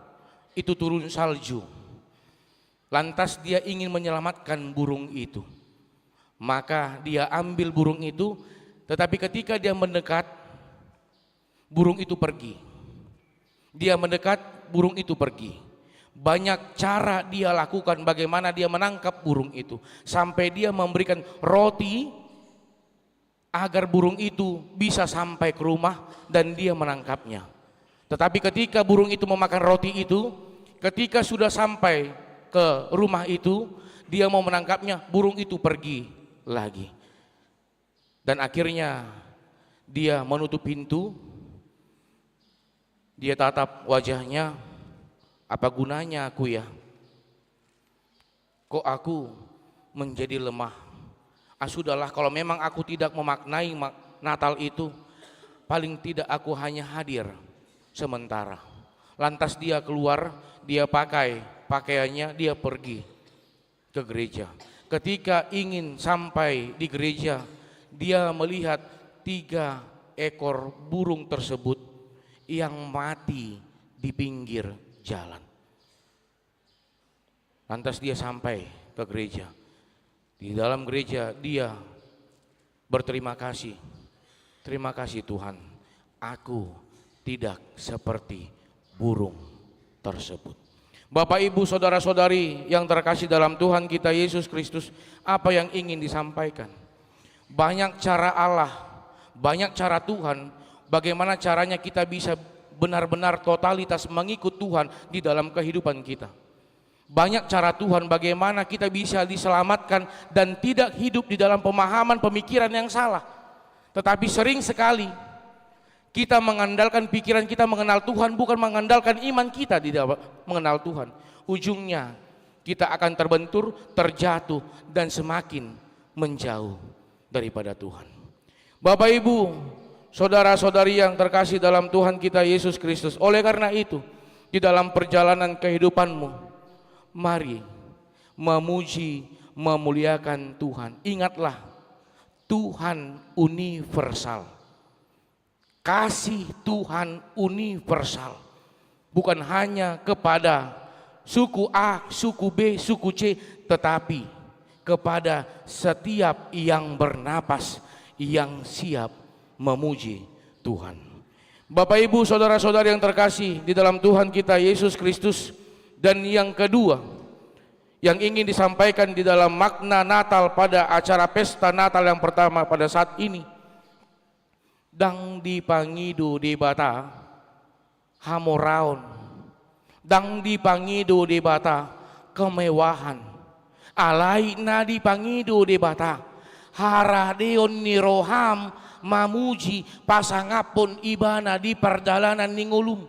itu turun salju. Lantas dia ingin menyelamatkan burung itu. Maka dia ambil burung itu, tetapi ketika dia mendekat, burung itu pergi. Dia mendekat, burung itu pergi. Banyak cara dia lakukan bagaimana dia menangkap burung itu. Sampai dia memberikan roti agar burung itu bisa sampai ke rumah dan dia menangkapnya. Tetapi ketika burung itu memakan roti itu, ketika sudah sampai ke rumah itu, dia mau menangkapnya, burung itu pergi lagi. Dan akhirnya dia menutup pintu, dia tatap wajahnya, apa gunanya aku ya? Kok aku menjadi lemah? Sudahlah, kalau memang aku tidak memaknai Natal itu, paling tidak aku hanya hadir sementara. Lantas dia keluar, dia pakai pakaiannya, dia pergi ke gereja. Ketika ingin sampai di gereja, dia melihat 3 ekor burung tersebut yang mati di pinggir jalan. Lantas dia sampai ke gereja. Di dalam gereja dia berterima kasih. Terima kasih Tuhan, aku tidak seperti burung tersebut. Bapak, Ibu, saudara-saudari yang terkasih dalam Tuhan kita Yesus Kristus, apa yang ingin disampaikan? Banyak cara Allah, banyak cara Tuhan, bagaimana caranya kita bisa benar-benar totalitas mengikut Tuhan di dalam kehidupan kita. Banyak cara Tuhan bagaimana kita bisa diselamatkan dan tidak hidup di dalam pemahaman pemikiran yang salah. Tetapi sering sekali kita mengandalkan pikiran kita mengenal Tuhan, bukan mengandalkan iman kita di dalam mengenal Tuhan. Ujungnya kita akan terbentur, terjatuh, dan semakin menjauh daripada Tuhan. Bapak, Ibu, saudara-saudari yang terkasih dalam Tuhan kita Yesus Kristus, oleh karena itu, di dalam perjalanan kehidupanmu, mari memuji, memuliakan Tuhan. Ingatlah, Tuhan universal. Kasih Tuhan universal, bukan hanya kepada suku A, suku B, suku C, tetapi kepada setiap yang bernapas, yang siap memuji Tuhan. Bapak, Ibu, saudara-saudari yang terkasih di dalam Tuhan kita Yesus Kristus. Dan yang kedua, yang ingin disampaikan di dalam makna Natal pada acara pesta Natal yang pertama pada saat ini. Dang dipangidu di bata hamoraon, dang dipangidu di bata kemewahan, alai na dipangidu di bata haradeon niroham mamuji pasangapun ibana di perjalanan ningulum.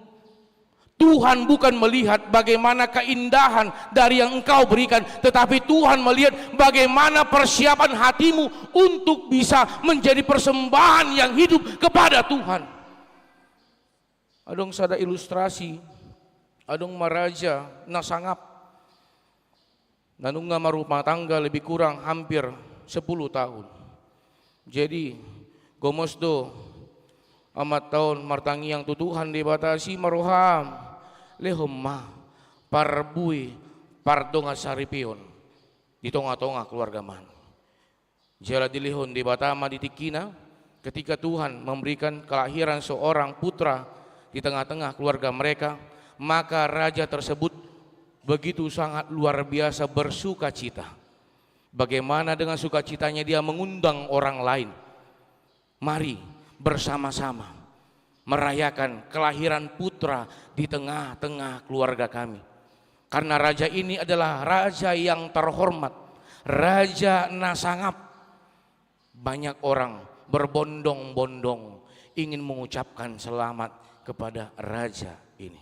Tuhan bukan melihat bagaimana keindahan dari yang engkau berikan, tetapi Tuhan melihat bagaimana persiapan hatimu untuk bisa menjadi persembahan yang hidup kepada Tuhan. Adong sada ilustrasi, adong maraja nasangap, nanung nga marumah tangga lebih kurang hampir 10 tahun. Jadi gomosdo amat tahun martangi yang tutuhan dibatasi maruham lehomma parbui pardonga saripion di tonga-tonga keluarga man. Jala dilihon di Batama di Tikina ketika Tuhan memberikan kelahiran seorang putra di tengah-tengah keluarga mereka, maka raja tersebut begitu sangat luar biasa bersuka cita. Bagaimana dengan sukacitanya dia mengundang orang lain. Mari bersama-sama merayakan kelahiran putra di tengah-tengah keluarga kami. Karena raja ini adalah raja yang terhormat, Raja Nasangap. Banyak orang berbondong-bondong ingin mengucapkan selamat kepada raja ini.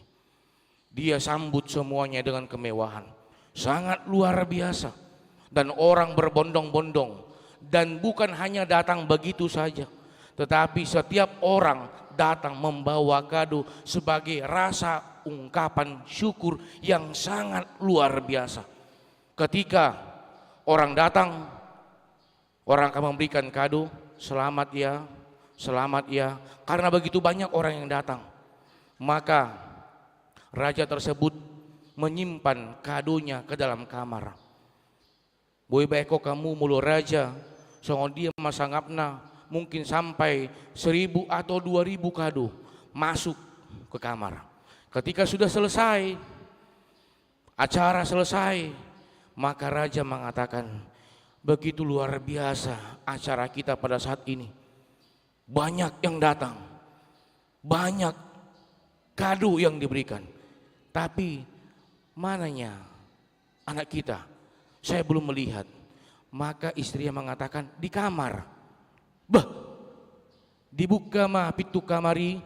Dia sambut semuanya dengan kemewahan, sangat luar biasa. Dan orang berbondong-bondong, dan bukan hanya datang begitu saja, tetapi setiap orang datang membawa kado sebagai rasa ungkapan syukur yang sangat luar biasa. Ketika orang datang, orang akan memberikan kado, selamat ya, karena begitu banyak orang yang datang. Maka raja tersebut menyimpan kadonya ke dalam kamar. Boy baiko kamu mulu raja, songon dia masangapna mungkin sampai 1.000 atau 2.000 kado masuk ke kamar. Ketika sudah selesai, acara selesai, maka raja mengatakan, begitu luar biasa acara kita pada saat ini. Banyak yang datang, banyak kado yang diberikan. Tapi mananya anak kita? Saya belum melihat. Maka istrinya mengatakan, di kamar. Bah, dibuka mah pintu kamari,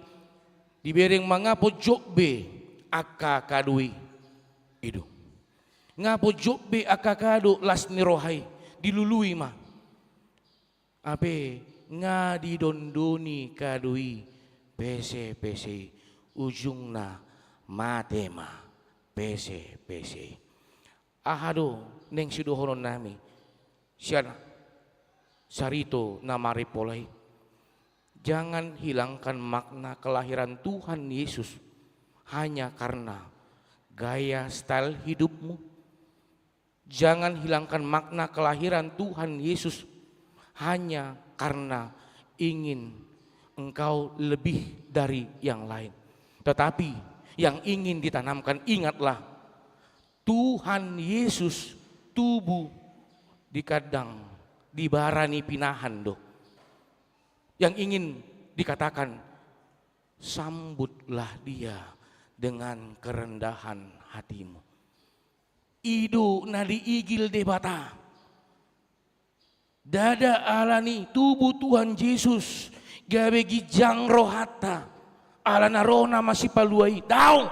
dibereng mangapo jokbe aka kadui itu. Ngapo jokbe aka kado las nirohai dilului mah. Ape ngadidondoni kadui pese ujungna matema pese. Ahado neng sidohonon nami siana sarito namari polai. Jangan hilangkan makna kelahiran Tuhan Yesus hanya karena gaya style hidupmu. Jangan hilangkan makna kelahiran Tuhan Yesus hanya karena ingin engkau lebih dari yang lain. Tetapi yang ingin ditanamkan, ingatlah Tuhan Yesus tubuh dikadang dibarani pinahan do. Yang ingin dikatakan, sambutlah dia dengan kerendahan hatimu. Idu nadi igil debata. Dada alani tubuh Tuhan Yesus gawe gijang rohata. Alana rona masih paluai daun.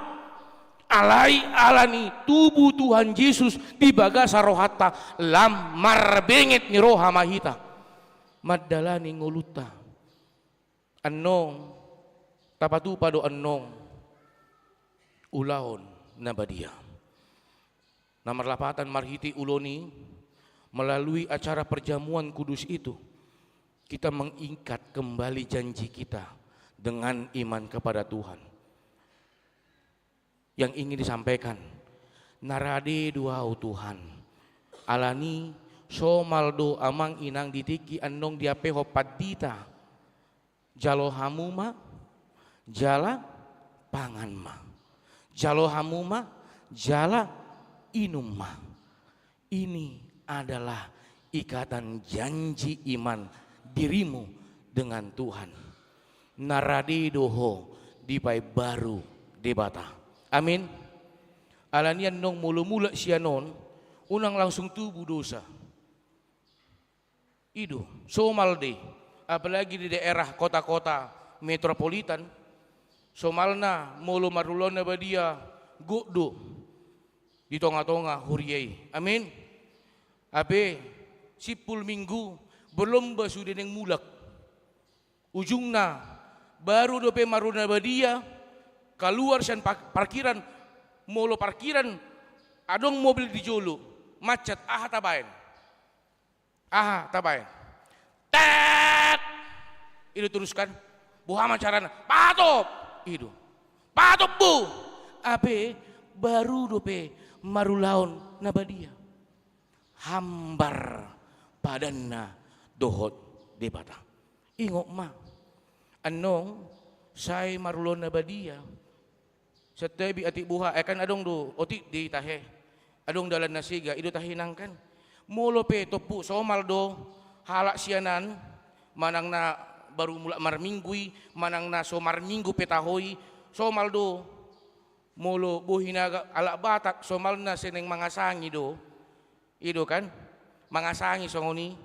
Alai alani tubuh Tuhan Yesus di bagasa rohata lam marbengit ni roha mahita madalani nguluta annong tapatu pado annong ulaon nabadia. Nomor 8 marhiti uloni, melalui acara perjamuan kudus itu kita mengikat kembali janji kita dengan iman kepada Tuhan. Yang ingin disampaikan, narade duau Tuhan alani somaldo amang inang ditiki annong diapeho padita jalo hamuma jala panganma jalo hamuma jala inumma Ini adalah ikatan janji iman dirimu dengan Tuhan. Naradi doho dipai baru debata. Amin. Alanian nong mula-mula sianon unang langsung tubuh dosa. Ido somalde apalagi di daerah kota-kota metropolitan somalna mulu marulon na badia godo di tonga-tonga huriyai. Amin. Abe sipul minggu berlomba sudah neng mulak. Ujungna baru dope maruna badia keluar sian parkiran molo parkiran adong mobil di jolo macet tabain. Tabain. Tet. Itu teruskan. Buhama carana. Patop. Itu. Patop bu. Ape baru dope marulaon nabadia. Hambar padanna dohot debata. Ingok ma. Anong say marulon nabadia. Setiap atik buha kan adong do otik di tahe. Adong dalan nasiga itu tahinangkan. Molo pe topu somal do halak sianan manang na baru mula marminggui manang na so marminggu petahoi somal do molo bohinaga alak batak somal na seneng mangasangi do ido kan mangasangi songoni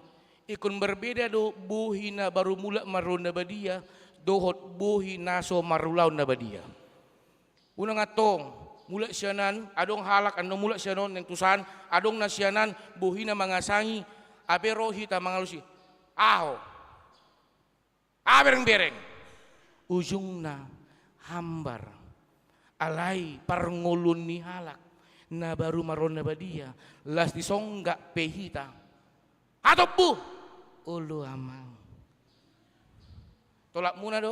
ikun berbeda do bohina baru mula maruna badia dohot bohina so marulaun na badia unang atong mula sianan adong halak andong mula sianon yang tusan adong nasianan buhina mangasangi abe rohi ta mangalusi aho bereng-bereng ujungna hambar alai parngulun ni halak na baru maron na badia las disongga pehita atau bu ulu amang tolak muna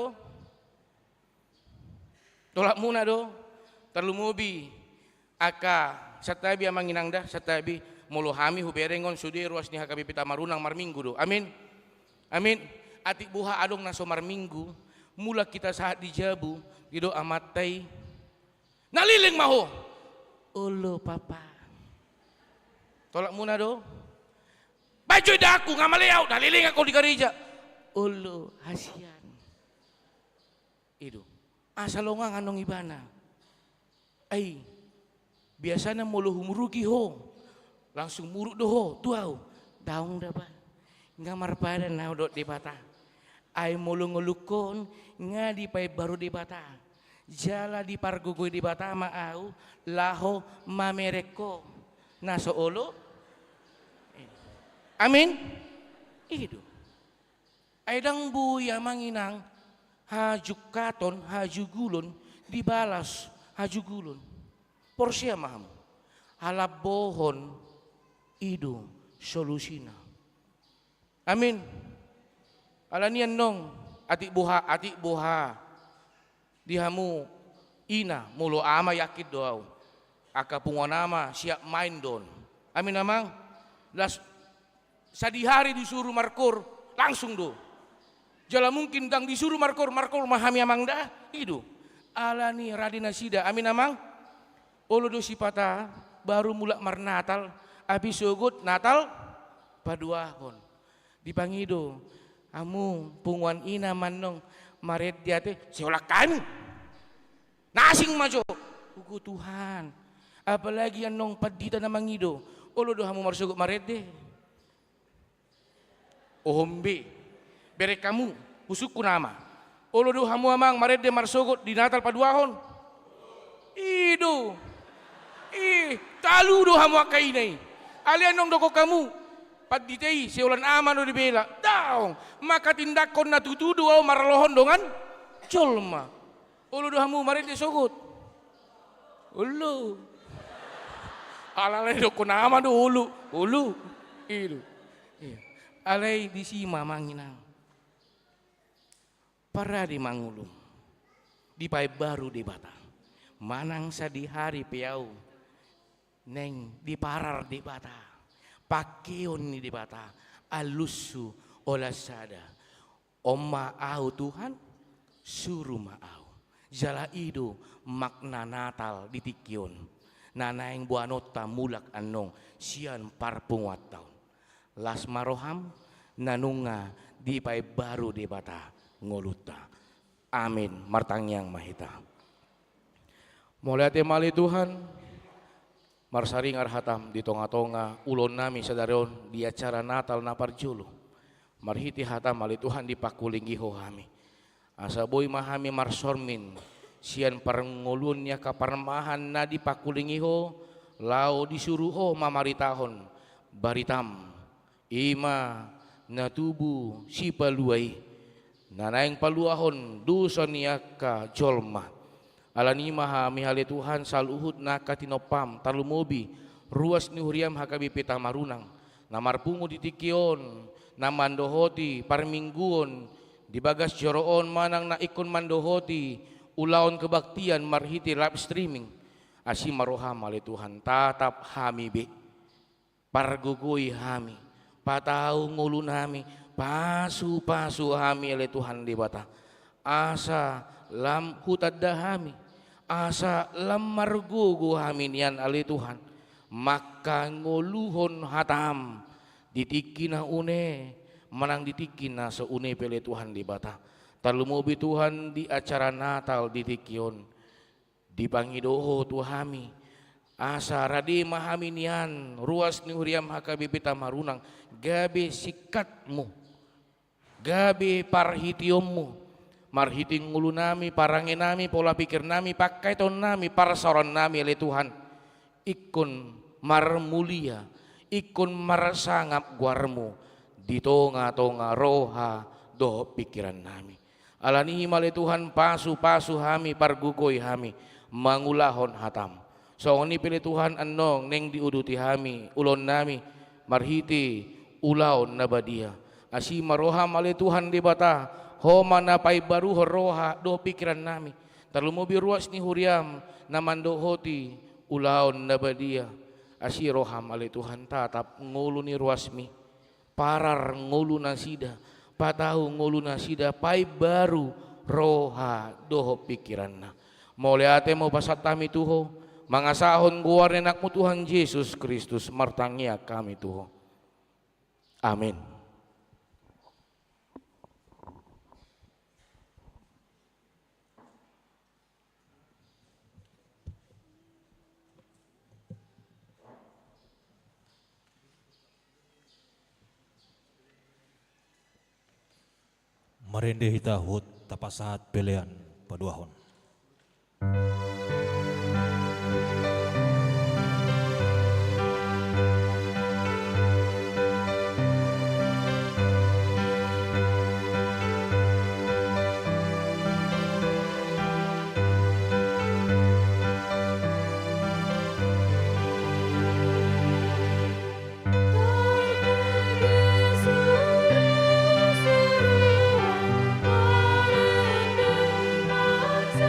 do terlalu mobi aka satabi amang inangda satabi mulu hami huberengon sudi ruas ni hakabi pita marunang marminggu do amin amin atik buha adong naso marminggu mula kita saat dijabu dido amatai naliling maho ulu papa tolak muna do baju daku ngamaleau naliling aku di gereja ulu hasian itu asalongang anong ibana ay biasanya mulu humurugi ho langsung muruk doho tuau daung dapat ngamar pada na dot di bata ay mulu ngelukon ngadi pai baru di bata jala di pargugoi di bata maau laho mamereko naso olo amin itu ay dang buya manginang hajuk katon haju gulon dibalas haju gulun porsia maham halap bohon idu solusina amin alanian nong atik buha dihamu ina mulo ama yakit doau aka pungonama siap main don amin amang las sadihari disuruh markor langsung do jala mungkin dang disuruh markor mahami amang dah idu alani radina sida amin amang olo do sipata baru mulak mar natal abis sugut natal paduahon dipangido amu punguan ina manong maret diate seolakan nasing majo ugu Tuhan apalagi anong padita na mangido olo do hamu mar sugut maret de ohombe bere kamu usukku nama olo do hamu amang marede marsogot di natal paduahon ido talu do hamu akainai alian nong doko kamu paditei seulan amano di bela daong maka tindakon na tutudu au marlohon dongan colma olo do hamu marede sogot ulu alale doko nama do ulu ido alai disima manginang para di mangulung di pai baru di bata manang sa di hari piau neng di parar di bata pakeon ni di bata alusu olasada omma au Tuhan suruh maau jala ido makna natal di tikion nanaing buanota mulak anong sian parpungat taon. Las maroham nanunga di pai baru di bata ngoluta. Amin. Martangyang mahita. Mulai temali Tuhan, marsaring arhatam di tonga-tonga ulon nami sadarion di acara Natal na parjulu. Marhiti hatam mali Tuhan di pakulinggiho kami. Asa boy mahami marsormin sian parngulunnya kaparmahan na di pakulinggiho lao disuruho mamaritahon baritam ima na tubu si paluay nanaing paluahon duson niaka jolma alani maha mihali Tuhan saluhut na katinopam talumobi ruas ni huriam hakabi pita marunang namarpungu ditikion na mandohoti parmingguon di bagas joroon manang na ikon mandohoti ulaon kebaktian marhiti live streaming asi maroham ali Tuhan tatap hami be pargugui hami patau ngulu nami pasu hami ali Tuhan di bata asa lam hutadda hami asa lam margugu hami nian ali Tuhan maka nguluhon hatam ditikina une manang ditikina seune pele Tuhan di bata talumobi Tuhan di acara Natal ditikion dipangidoho tuhami asa radi mahami nian ruas ni huriam hakabi pita marunang gabe sikatmu gabe parhitiommu marhiti ngulu nami parangin nami pola pikir nami pakai ton nami parasoron nami oleh Tuhan ikun marmulia ikun marsangap guarmu di tonga-tonga roha do pikiran nami alani male Tuhan pasu hami pargugoy hami mangulahon hatam so ni pilih Tuhan anong neng diuduti hami ulon nami marhiti ulaon nabadia asi maroha male Tuhan di bata homa na pay baru roha do pikiran nami talumobi ruas ni huriam namando hoti ulaon nabadia asi roham ale Tuhan tatap ngulu ni ruasmi parar ngulu nasida patahu ngulu nasida pai baru roha doho pikiranna moliate mo pasatami tuho mangasahon guar enakmu Tuhan Yesus Kristus martangia kami tuho amin. Marende hita hut tapasahat pelean paduahon. Sa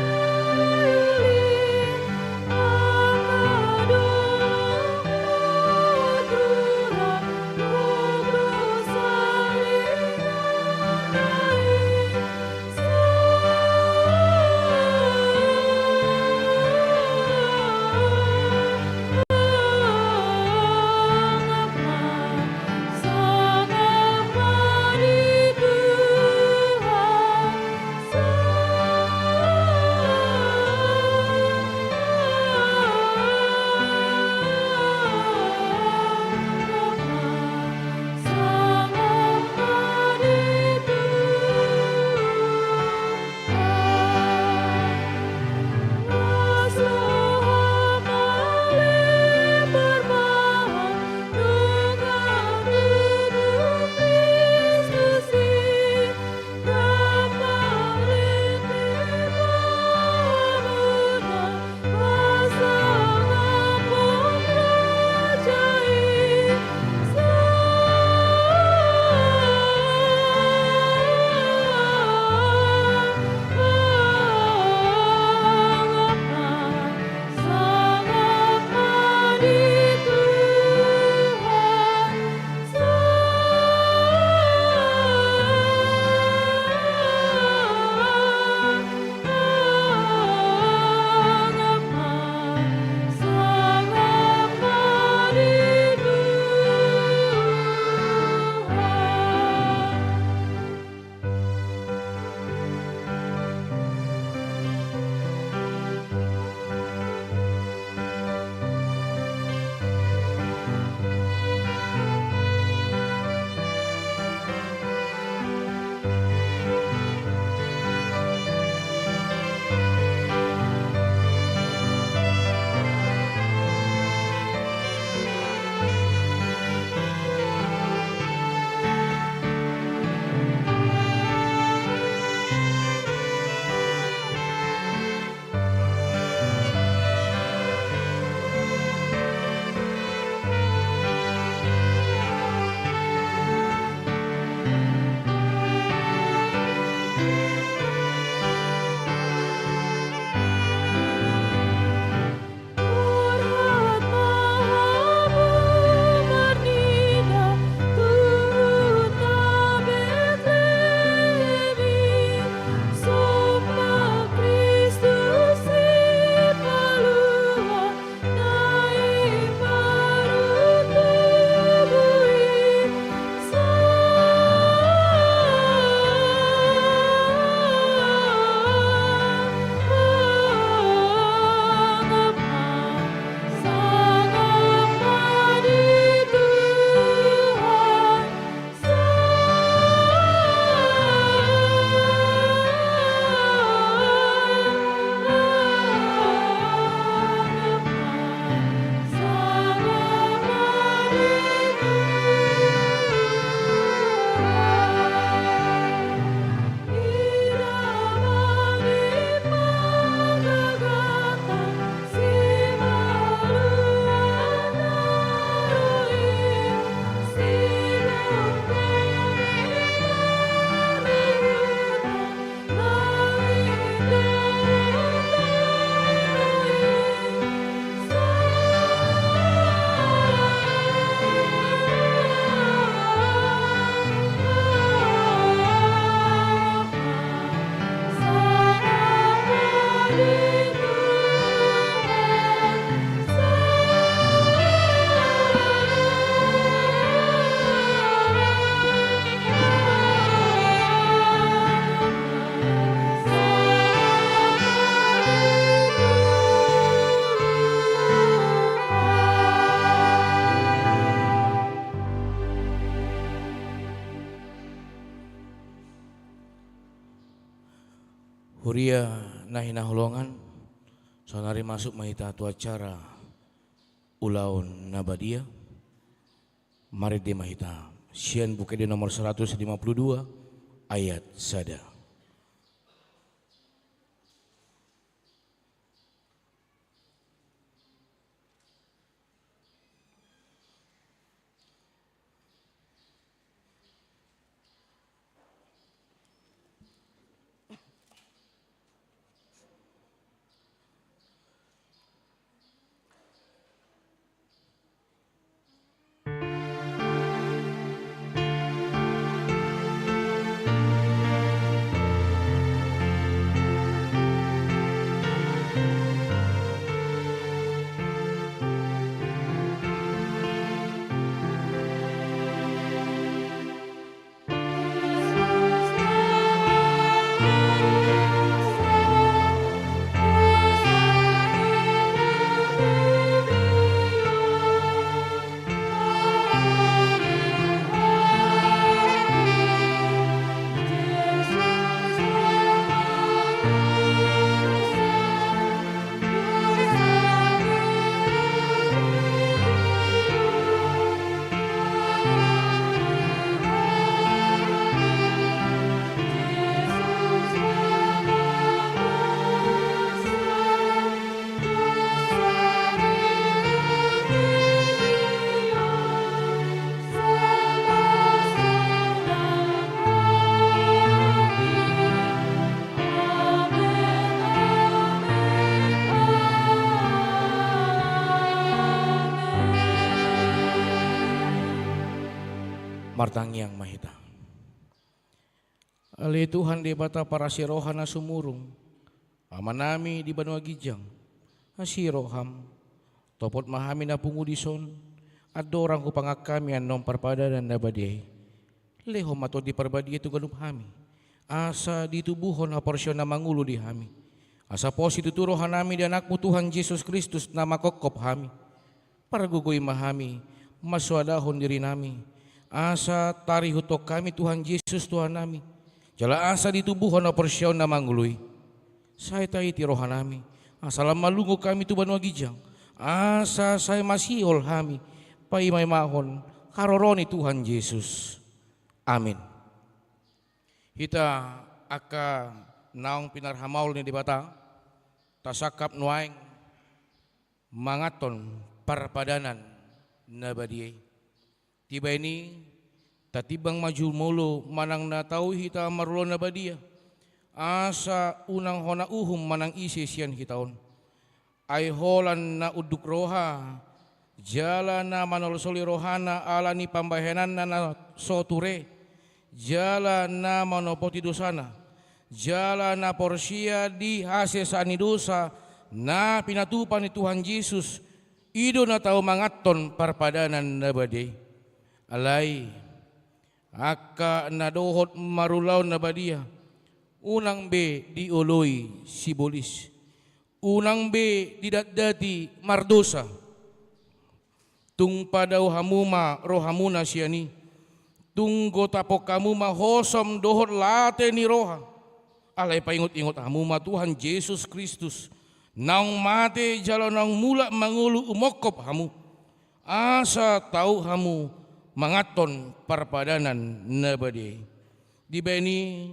Huria nahina holongan sonari masuk mahita tu acara ulaun nabadia. Mari di mahita sian buka di nomor 152 ayat sada. Martang yang mahita. Ali Tuhan di bata para sirohana sumurung. Amanami di Banua Gijang. Asiroham. Topot mahami na pungudison. Adorang ko pangakami anom parpada dan nabadiay. Leho mato di parbadiay tu ganup hami. Asa ditubuhon na porsyon na mangulo di hami. Asa po si tuturohan nami di anakmu Tuhan Yesus Kristus na makokop hami. Para gugoy mahami. Maswadahon diri nami. Asa tari hutok kami Tuhan Yesus Tuhan nami. Jala asa ditubuhon na porsyon na manguloy. Saya tayo tirohan nami. Asa malungo kami tu Banua Gijang. Asa saya masihol hami. Paimay mahon karoroni Tuhan Yesus. Amin. Hita aka naong pinarhamaul ni di bata. Tasakap nuaing mangaton parpadanan na badiyay. Tiba ini tatibang maju mulu manang natau hita marulo na badia. Asa unang hona uhum manang isi siyan hitaon. Ay holan na uduk roha. Jala na manolosoli rohana ala ni pambahenan na soture. Jala na manopoti dosana. Jala na porsia di hasil sani dosa na pinatupan ni Tuhan Yesus. Ido na tau mangaton parpadanan na badiyay. Alay, aka nadohot marulaw na badia. Unang be di oloy sibolis. Unang be di datdati mardosa. Tung padaw hamuma rohamuna siyani. Tung gotapok kamuma hosom dohot late ni roha. Alay paingot-ingot hamuma Tuhan Yesus Kristus. Naung mate jalo naung mula mangulu umokop hamu. Asa tau hamu mangaton parpadanan na badi. Di beni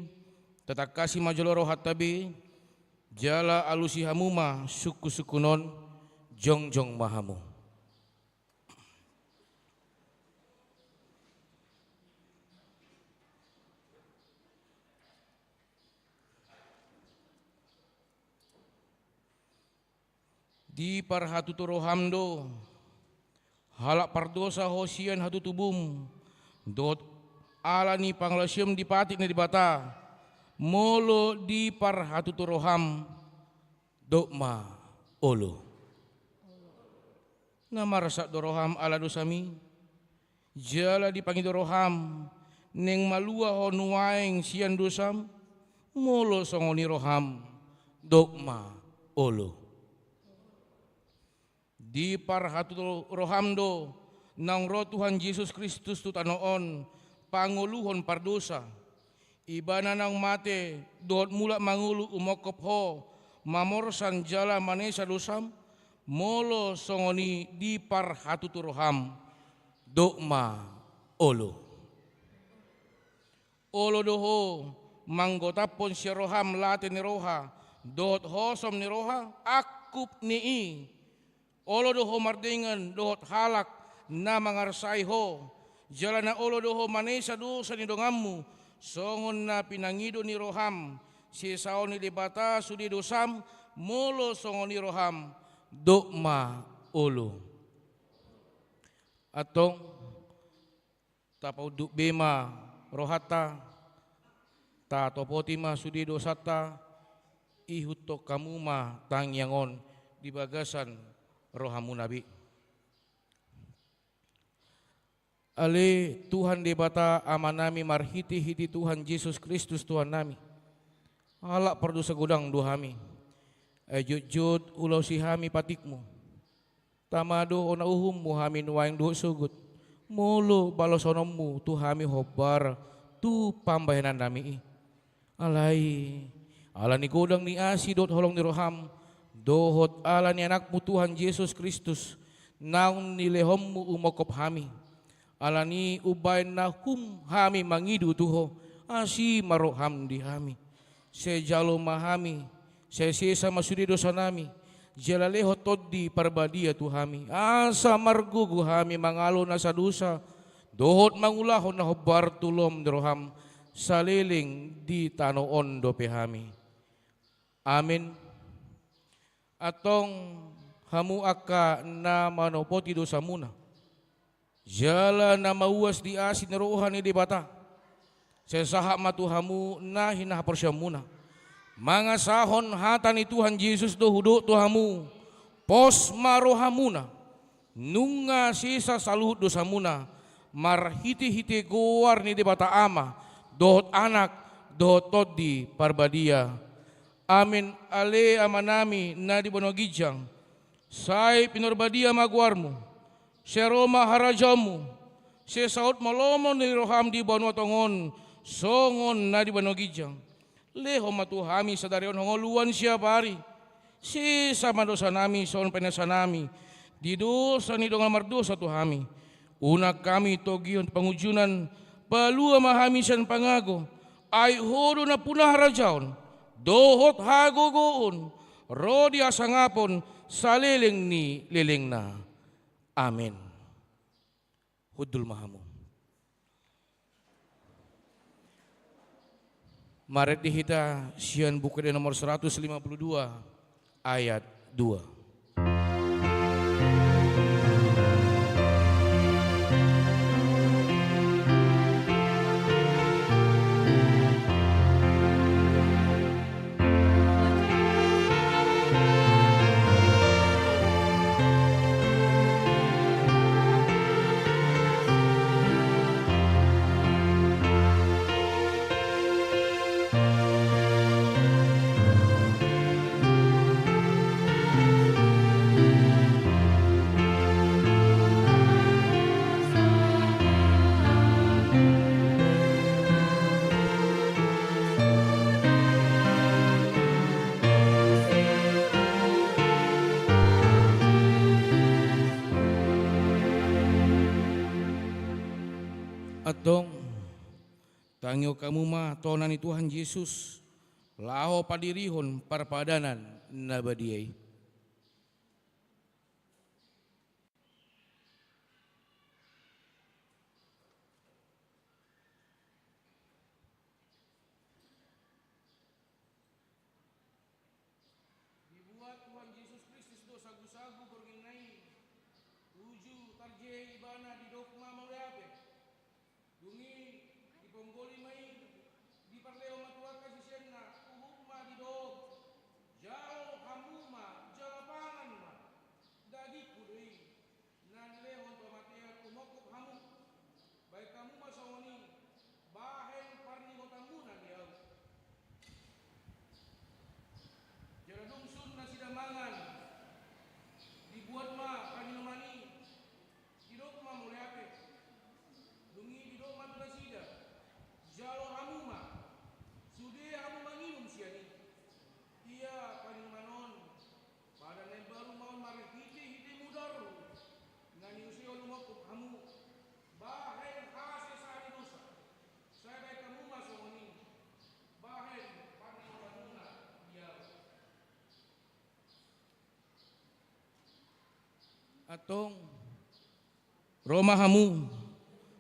tatak kasih majolo rohat tabi jala alusi hamuma suku-sukunon jongjong mahamu. Di parhatu rohamdo halak pardosa hosian hatu tubum dot ala ni panglasyem di patik na di bata molo di parhatu roham dokma olo na marasak doroham ala dosami jala di pangidoroham neng malua ho nuaing sian dosam molo songoni roham dokma olo di parhatu rohamdo nang roh Tuhan Yesus Kristus tu tanoon panguluhon pardosa Ibana nang mate dohot mula mangulu umokop ho mamorsan jala manesa dosam molo songoni di par hatuturoham dokma olo. Olo doho manggotapon si roham late ni roha dohot hosom ni roha akup ni i. Olo doho mardingan dohot halak na mangarsai ho jala na olo doho manesa dosa ni dongammu songon na pinangido ni roham si sao ni dibata sudi dosam molo songon ni roham dokma olo. Atong tapau duk bema rohata ta topotima sudi dosata ihuto kamuma tangyangon di bagasan rohamu nabi. Ale Tuhan debata amanami marhiti-hiti Tuhan Yesus Kristus Tuhan nami. Alak perdu segudang duhami. Ejut-jut ulau sihami patikmu. Tamado ona uhum muhamin waing duh sugut. Mulu balosonommu tuhami hobar tu pambayanan nami. Alai ala ni godang ni asi dot holong ni roham. Dohot ala ni anakmu Tuhan Yesus Kristus. Naun ni lehommu umokop hami. Alani ubay na hami mangidu tuho asi maroham di hami sejalo mahami sesesa masudi dosa nami jalaleho toddi parbadia tuhami asa margugu hami mangalo na sa dosa dohot mangulahon na hobar tulom roham saliling di tanoon dope hami. Amin. Atong hamu aka na manopoti dosa muna. Jala na mauas di asin rohan ni dibata. Sesahak matuhamu na hinahaporsya muna. Mga sahon hata ni Tuhan Yesus do hudo tuhamu. Pos marohamuna. Nunga sisa saluhut dosa muna. Marhiti-hiti goar ni dibata ama. Dohot anak, dohot toddi parbadia. Amin ale amanami na di bonogijang. Say pinorbadia maguarmu. Seroma harajamu, se saut malomon ni roham di banu tongon, songon na di banu gijang. Leho matuhami sadarion hongoluan siapa hari. Si sama dosa nami son penesa nami. Di dosa ni dongal mardosa tuhami. Unak kami togion pengujunan palua mahamisan pangago. Ay hodo na punah harajaon. Dohot hagogoon. Rodi asangapon salileng ni lileng na. Amin. Hudul mahamu. Maret dihita sian buku nomor 152 ayat 2. Atong tangyo kamu ma tonan ni Tuhan Yesus laho padirihon parpadanan nabadiai. Dibuat Tuhan Yesus Kristus dosa sagu-sagu bergenai tuju tarje ibana di dokma mauleape. Dungi di ponggoli mai di parleo matua kasih senna uhuma di dog jauh hamuma jalapangan ma dagi kudui nan lehon to matea umokop hamu baik kamu masawoni bahen parni motamuna dia jaladung sun nasi damangan dibuat ma kaninomani hidop ma mulai dungi di dok matu nasida jalo hamuma atong Roma hamu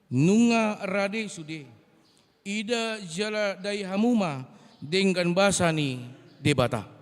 nunga rade sude ida jala dai hamuma dengan basani debata.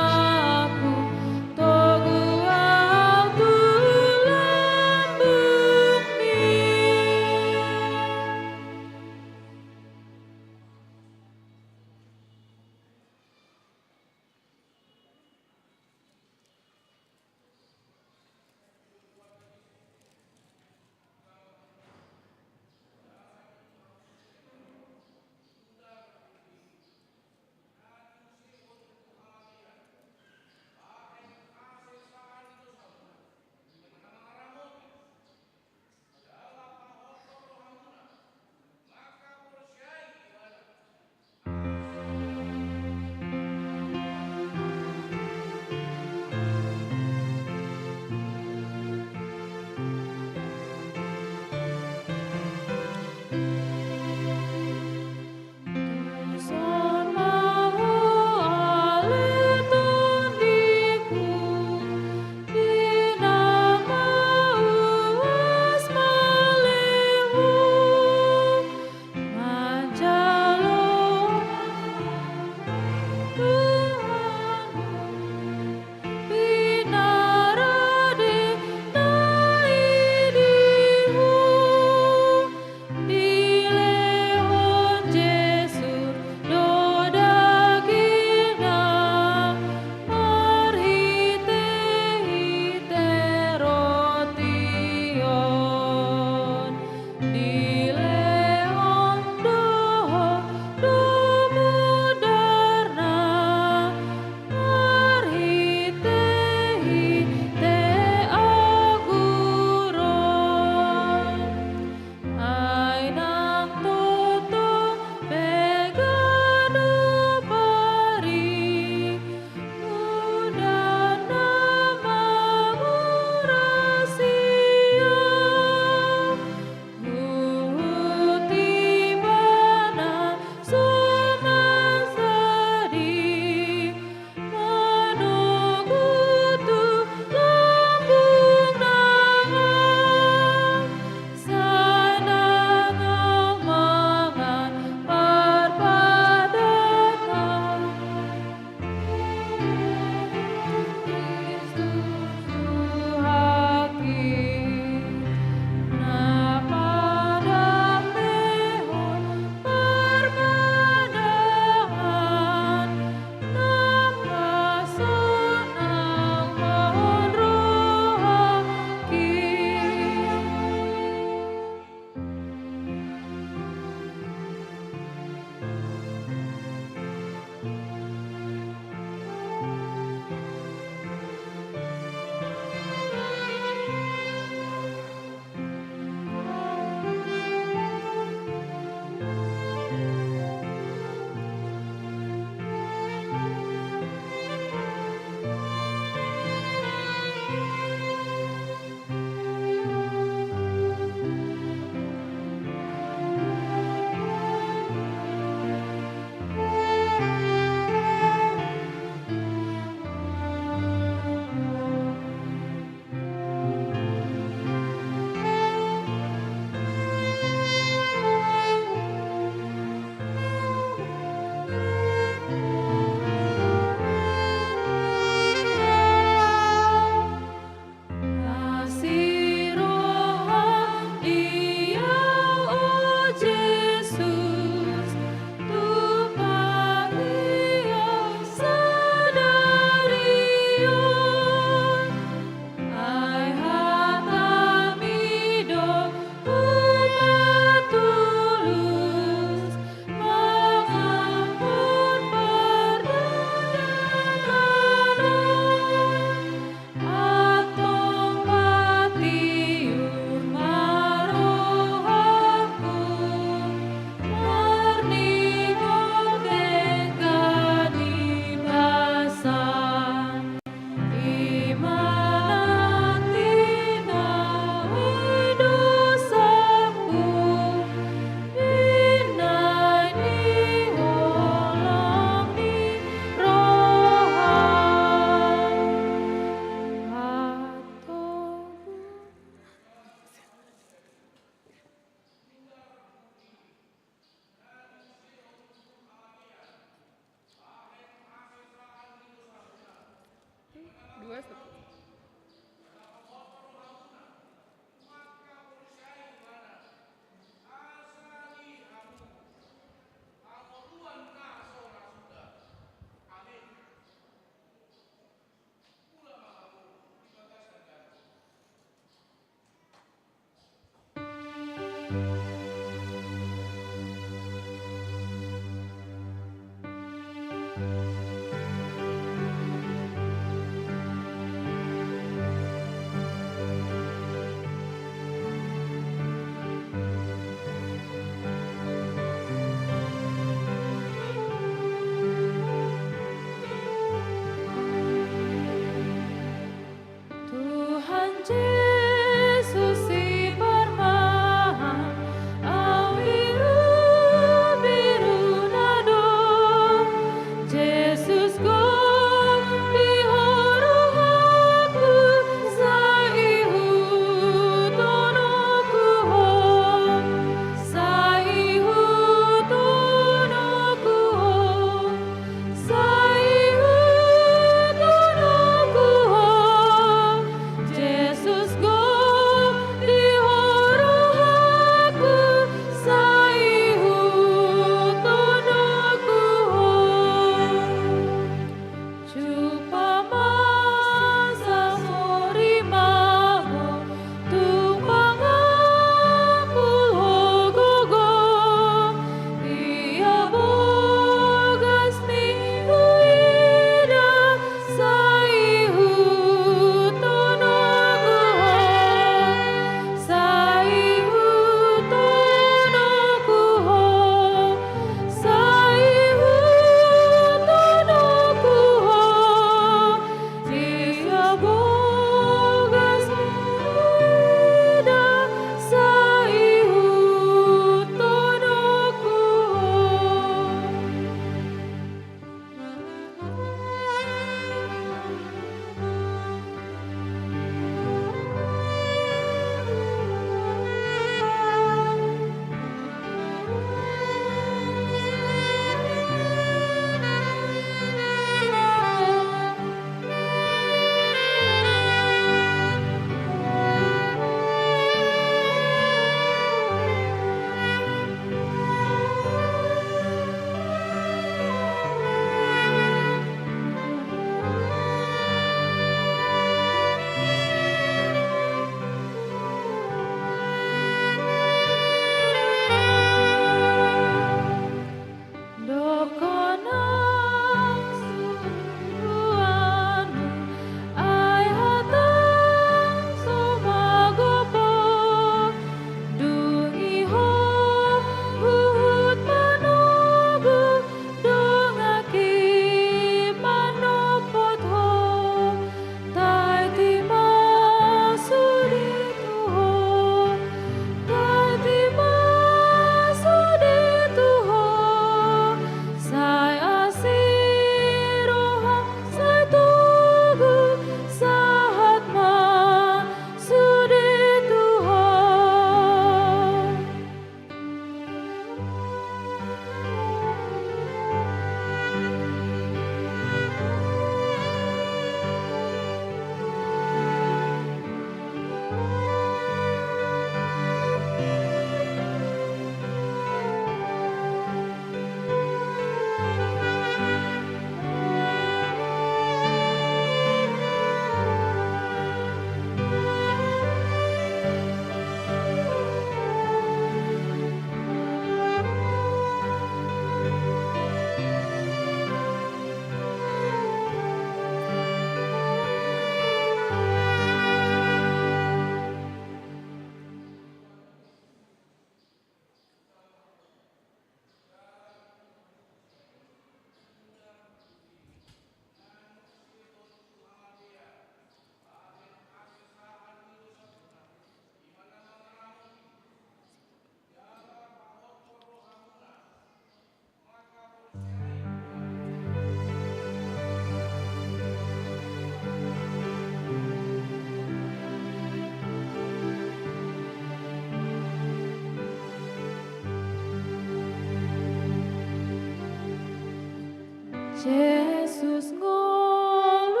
Jesus ngoluni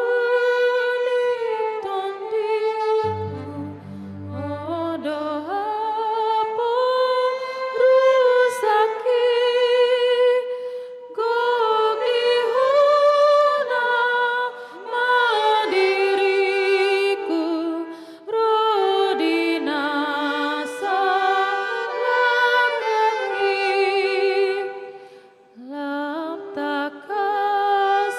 tondiku odo apa rusaki gogi huna madiriku rodina salakaki lam takas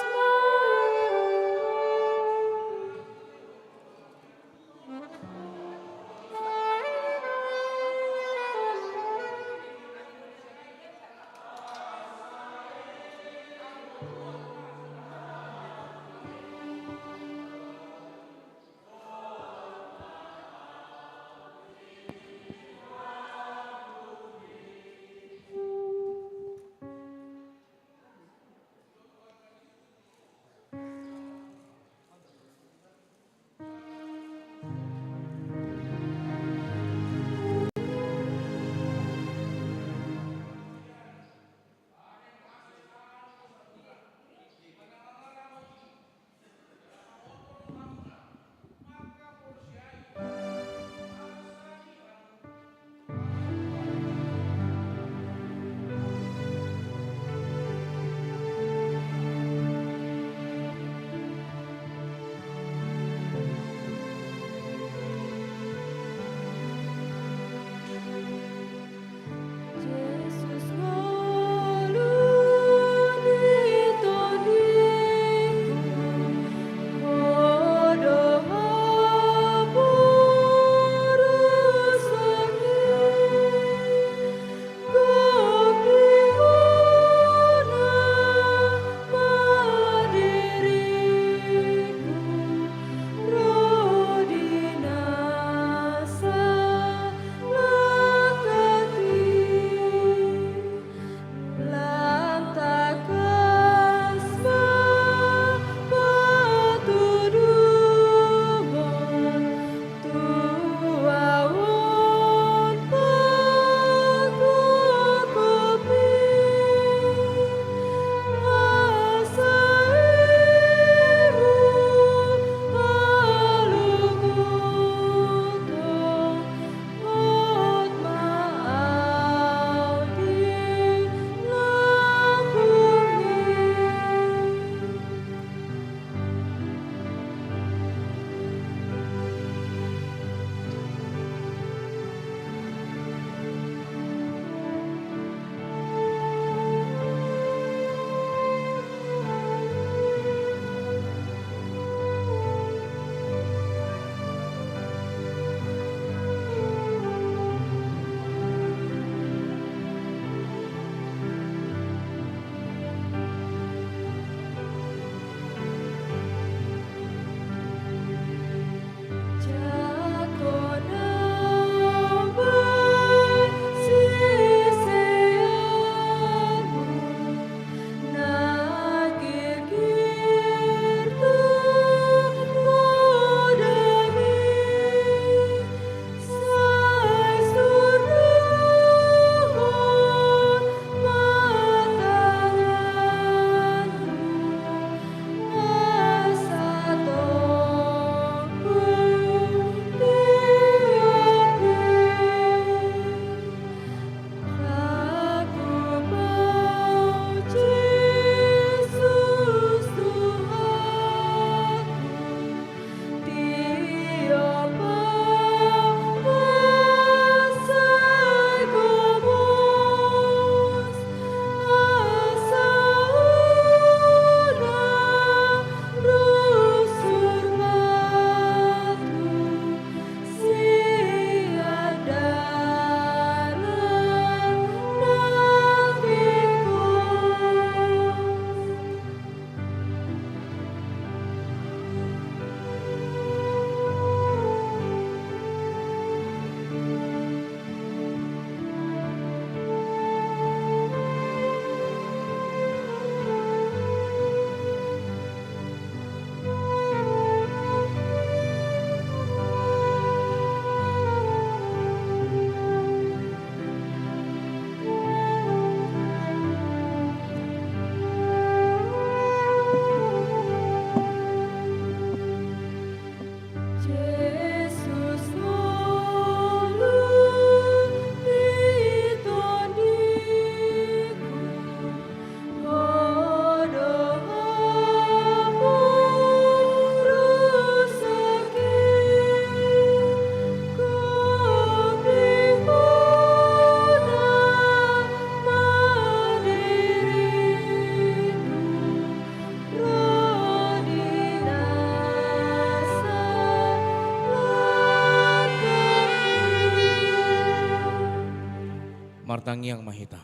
martangiang mahita.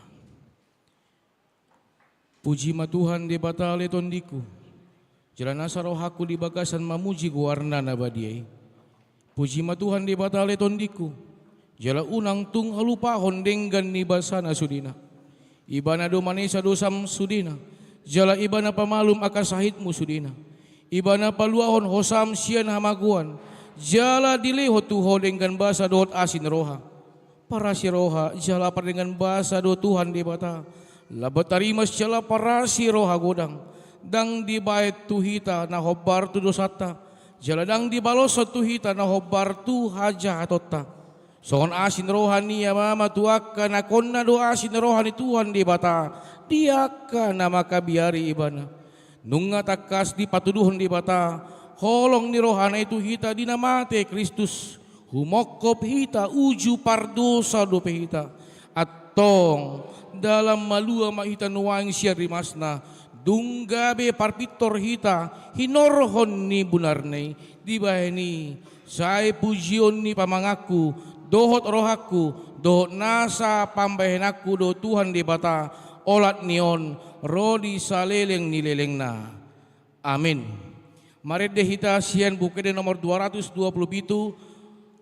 Puji ma Tuhan di batale tondiku, jalan asa rohaku di bagasan mamuji guarna nabadiai. Puji ma Tuhan di batale tondiku, jala unang tung halupahon denggan ni basana sudina. Ibana do manesa dosam sudina, jala ibana pamalum akasahitmu sudina. Ibana paluahon hosam sian hamaguan, jala dileho tuho dengan basa dohot asin roha. Parasi roha, jala par dengan basa do Tuhan di bata. Labat tarimas jala parasi roha godang. Dang di bait tuhita na hobar tu dosata. Jala dang di balosot tuhita na hobar tu haja atotta. Sohon asin rohani ya mama tuaka na konna do asin rohani Tuhan di bata. Diaka na makabiari ibana. Nunga takas di patuduhon di bata. Holong ni rohana itu hita dinamate Kristus. Humokop hita uju pardosa dope hita. Atong dalam malua mahita nuang siya rimasna. Dunggabe parpitor hita hinorhon ni bunarnei dibaheni saya pujion ni pamangaku dohot rohaku dohot nasa pambahenaku do Tuhan di bata olat nion rodi saleleng ni lelengna. Amin. Marede hita sian bukede nomor 227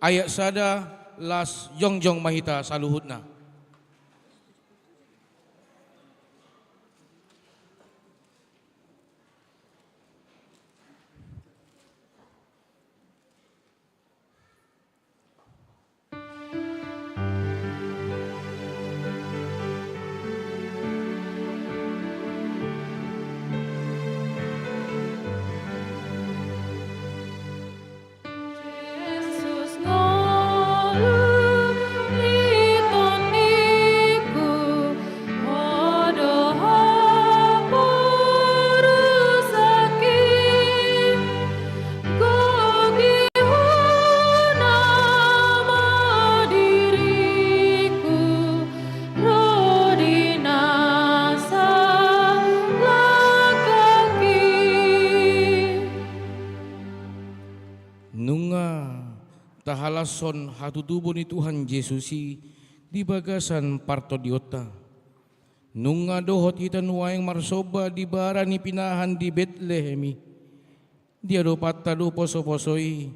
ayat sada las jongjong mahita saluhutna. Yesus ngolu litoniku odo hapurusaki gogi hunama diriku rodinasa lakaki. Nunga tahalason hatutubo ni Tuhan Yesusi di bagasan parto diota. Nunga dohot hita nuaeng marsoba di bara ni pinahan di Betlehemi. Dia do patta do poso-posoi.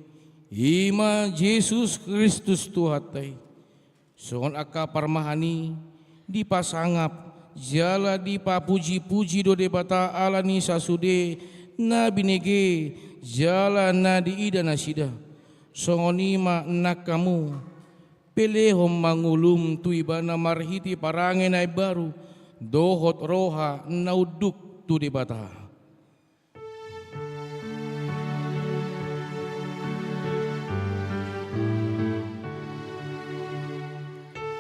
Ima Yesus Kristus Tuhatai. Songon aka parmahani di pasangap jala di papuji-puji do debata ala ni sasude na binege jala na di ida nasida. Songonima nak kamu pelehom mangulum tu ibana marhiti parangen ay baru dohot roha nauduk tu debata.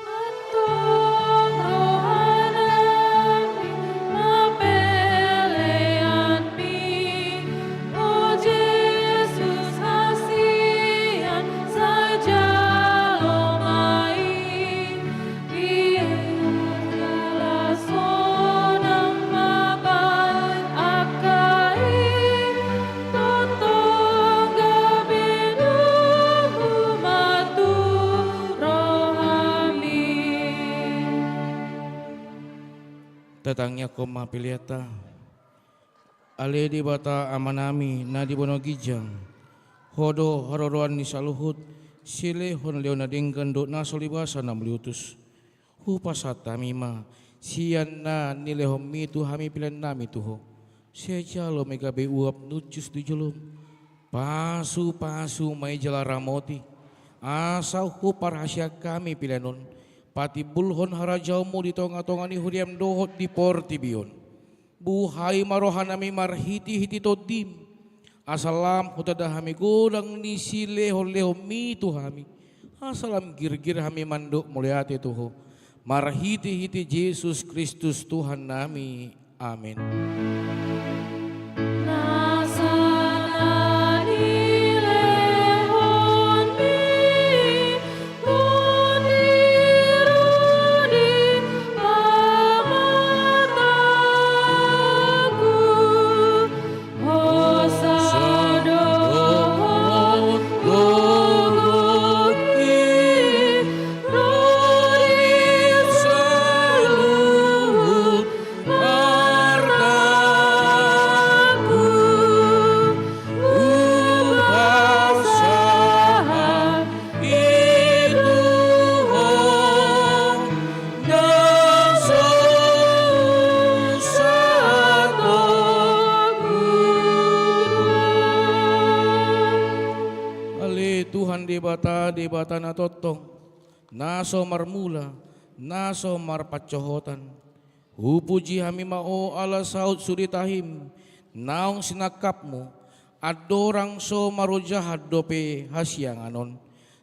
Atong rohanami mapelean mi, O Yesus hasian saja lomai, segala sonang mabat akai, totong gabinuhu matu rohami. Tatangnya koma piliata ale di bata amanami na di bono gijang hodo horodoan ni saluhut sile hon leona denggan do na solibasa na meliutus hupasata mima sian na nilehom mitu hami pilan nami tuho sejalo megabe uap nucus di julum pasu mai jala ramoti asau hupar hasya kami pilanon pati bulhon harajaumu di tonga-tongani huriam dohot di portibion. Buhai marohanami marhiti-hiti todim. Asalam hutada hami godang ni sileho-leho mitu hami. Asalam gir-gir hami manduk muliati tuho. Marhiti-hiti Yesus Kristus Tuhan nami. Amin. Nasana nilehon mi, kunirudi pamataku, hosadohon gogoti, rodi debata na totong, naso marmula, naso marpacohotan. Hupuji hami mao ala saud suritahim, naong sinakap mo, adorang so marujahat dope hasyang anon.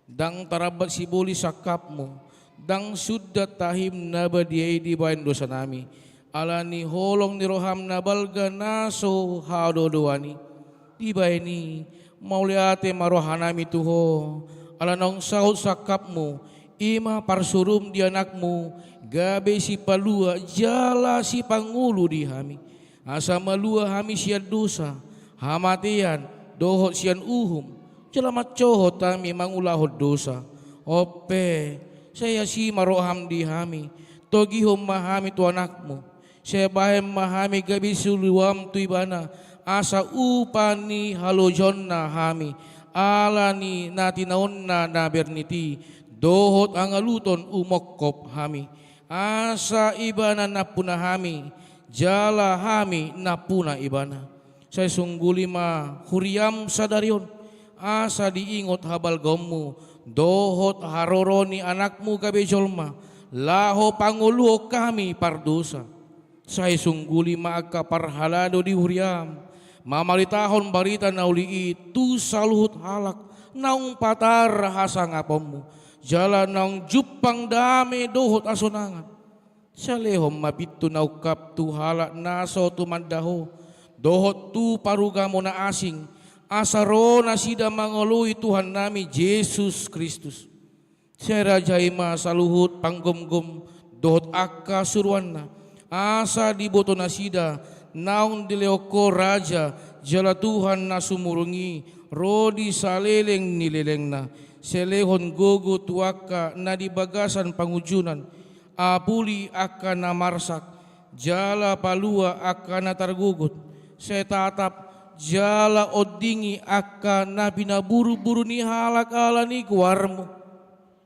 Dang tarabat sibuli sakap mo, dang sudat tahim na badiay di bayan dosa nami. Ala ni holong ni roham na balga naso hadodoani. Di bayan ni mauliate marohanami tuho. Ala nong saud sakap mo, ima parsurum di anakmu, gabe si palua, jala si pangulo di hami. Asa malua hami siya dosa, hamatian, dohot siyan uhum, jalamat cohot kami mangulahot dosa. Ope, saya si maroham di hami, togihom mahami tu anakmu, saya bahem mahami gabi suluam tu ibana, asa upani halojon na hami, alani natinaon na naberniti, dohot angaluton umokop hami, asa ibana napuna hami, jala hami napuna ibana. Saya sungguh lima huriam sadarion, asa diingot habal gomu, dohot haroroni anakmu kabejolma, laho panguluh kami pardosa. Saya sungguh lima aka parhalado di huriam, mamalitahon barita nauli itu saluhut halak, naung patar hasa ngapomu, jalan naung jupang dame dohot asonangan. Salehom mabitu naukap tu halak naso tu mandaho, dohot tu parugamo na asing, asaro na sida mangolui Tuhan nami Yesus Kristus. Saya rajaima saluhut panggom-gom, dohot akka suruanna, asa diboto na sida, naung dileoko raja, jala Tuhan na sumurungi, rodi saleleng nileleng na, selehon gogo tuaka na dibagasan pangujunan, apuli akan namarsak, jala palua akan natargugut, saya tatap jala odingi akan nabinaburu-buru ni halak ala ni kuarmu.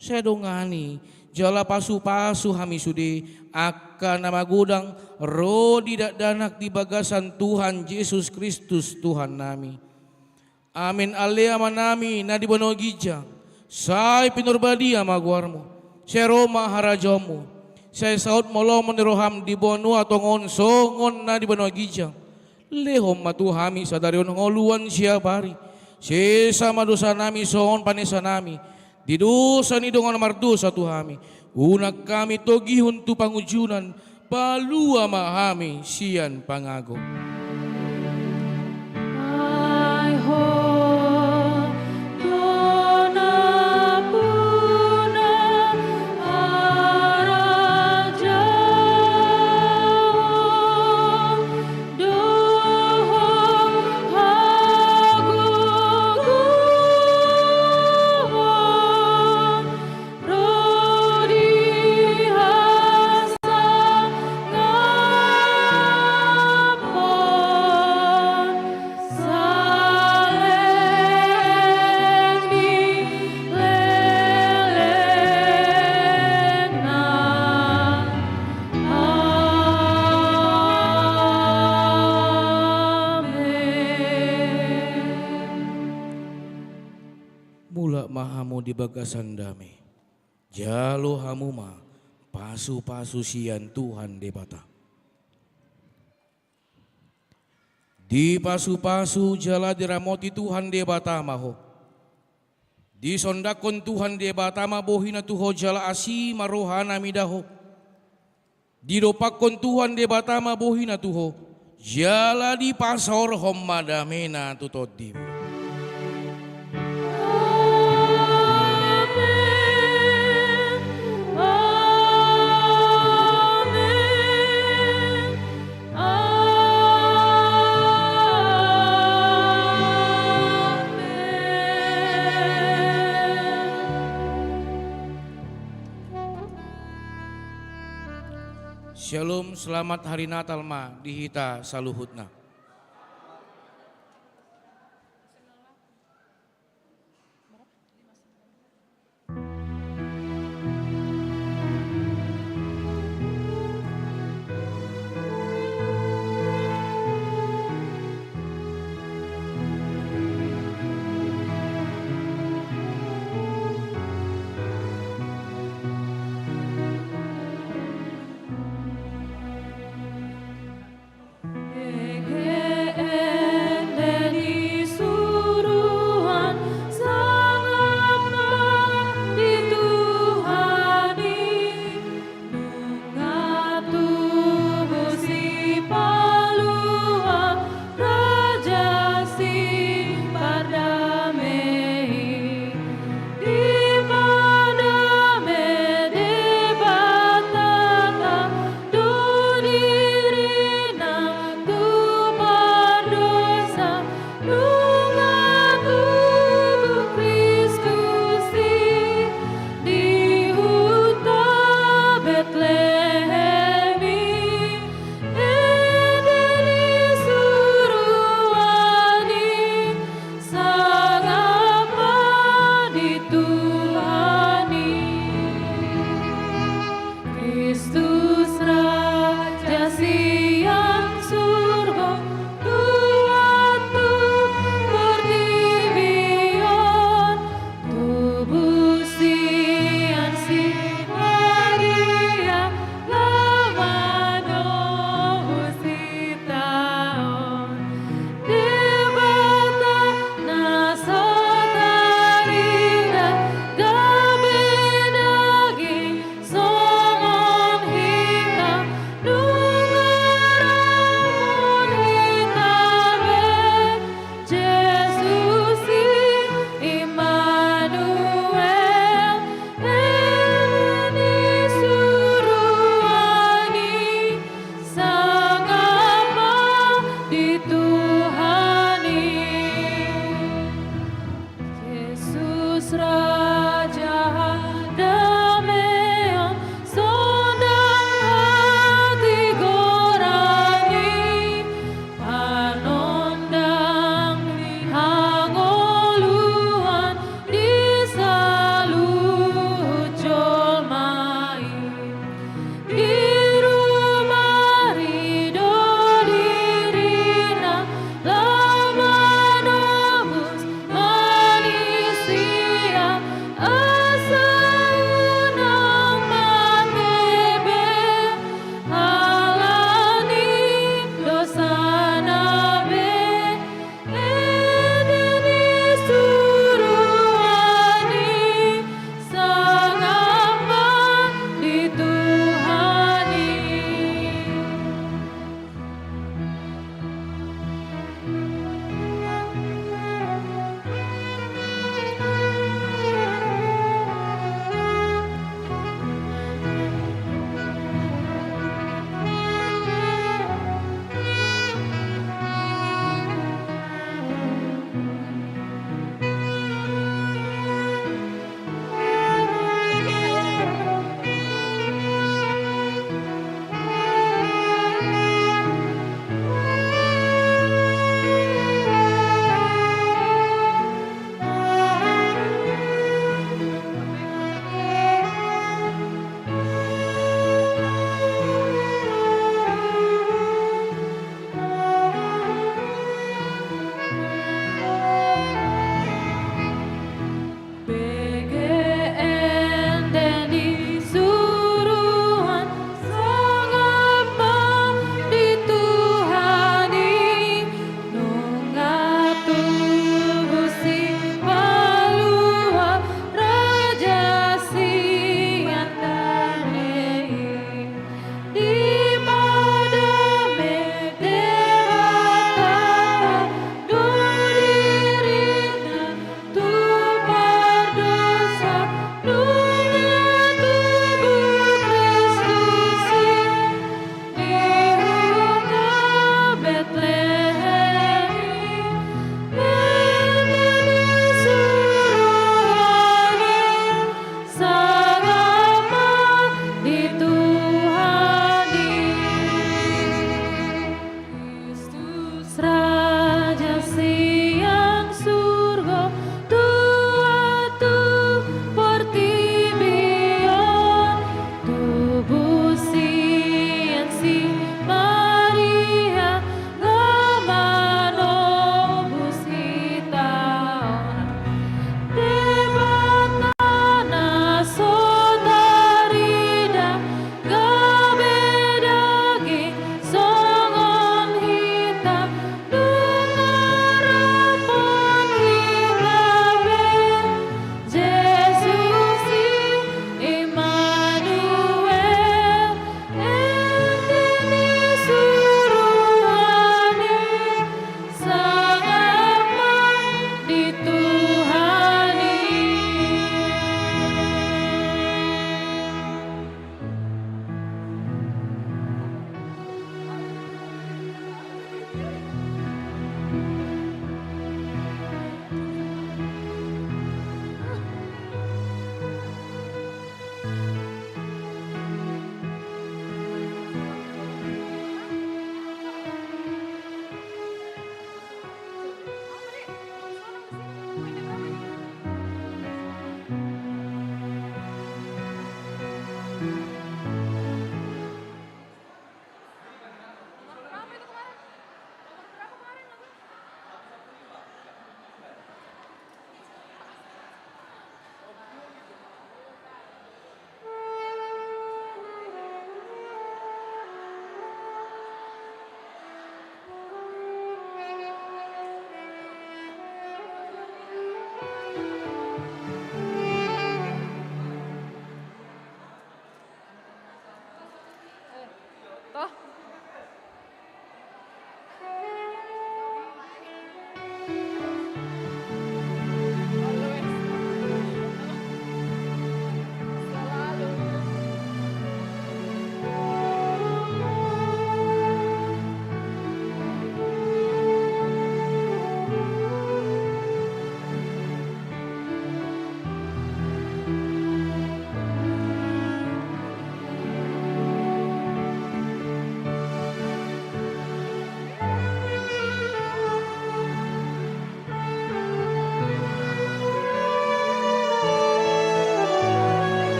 Saya dongani jala pasu-pasu hami sude akan namagudang rodi dak danak di bagasan Tuhan Yesus Kristus Tuhan nami. Amin alea manami na di bono gija, say pinurbadia maguarmu, saya Roma harajomu. Saya saud molomon ni roham di bono atongon songon na di bono gija. Lehom matu hami sadarion ngoluan siya bari. Sesama dosa nami songon panesa nami. Di dosa ni dongon mardosa tu hami. Unak kami togihun tu pangujunan. Palua mahami siyan pangago. Ay ho, dona puna araja, dohong haguguan, rodi hasa ngapon, saleng di leleng na. Amen. Mula mahamu di bagasan dame, jalo hamuma pasu-pasu sian Tuhan debata. Di pasu-pasu jala diramoti Tuhan debata maho. Di sondakon Tuhan debata mabohina tuho jala asi marohana midaho. Di dopakon Tuhan debata mabohina tuho jala di pasor hommadamena tutodim. Shalom, selamat hari Natal ma dihita saluhutna.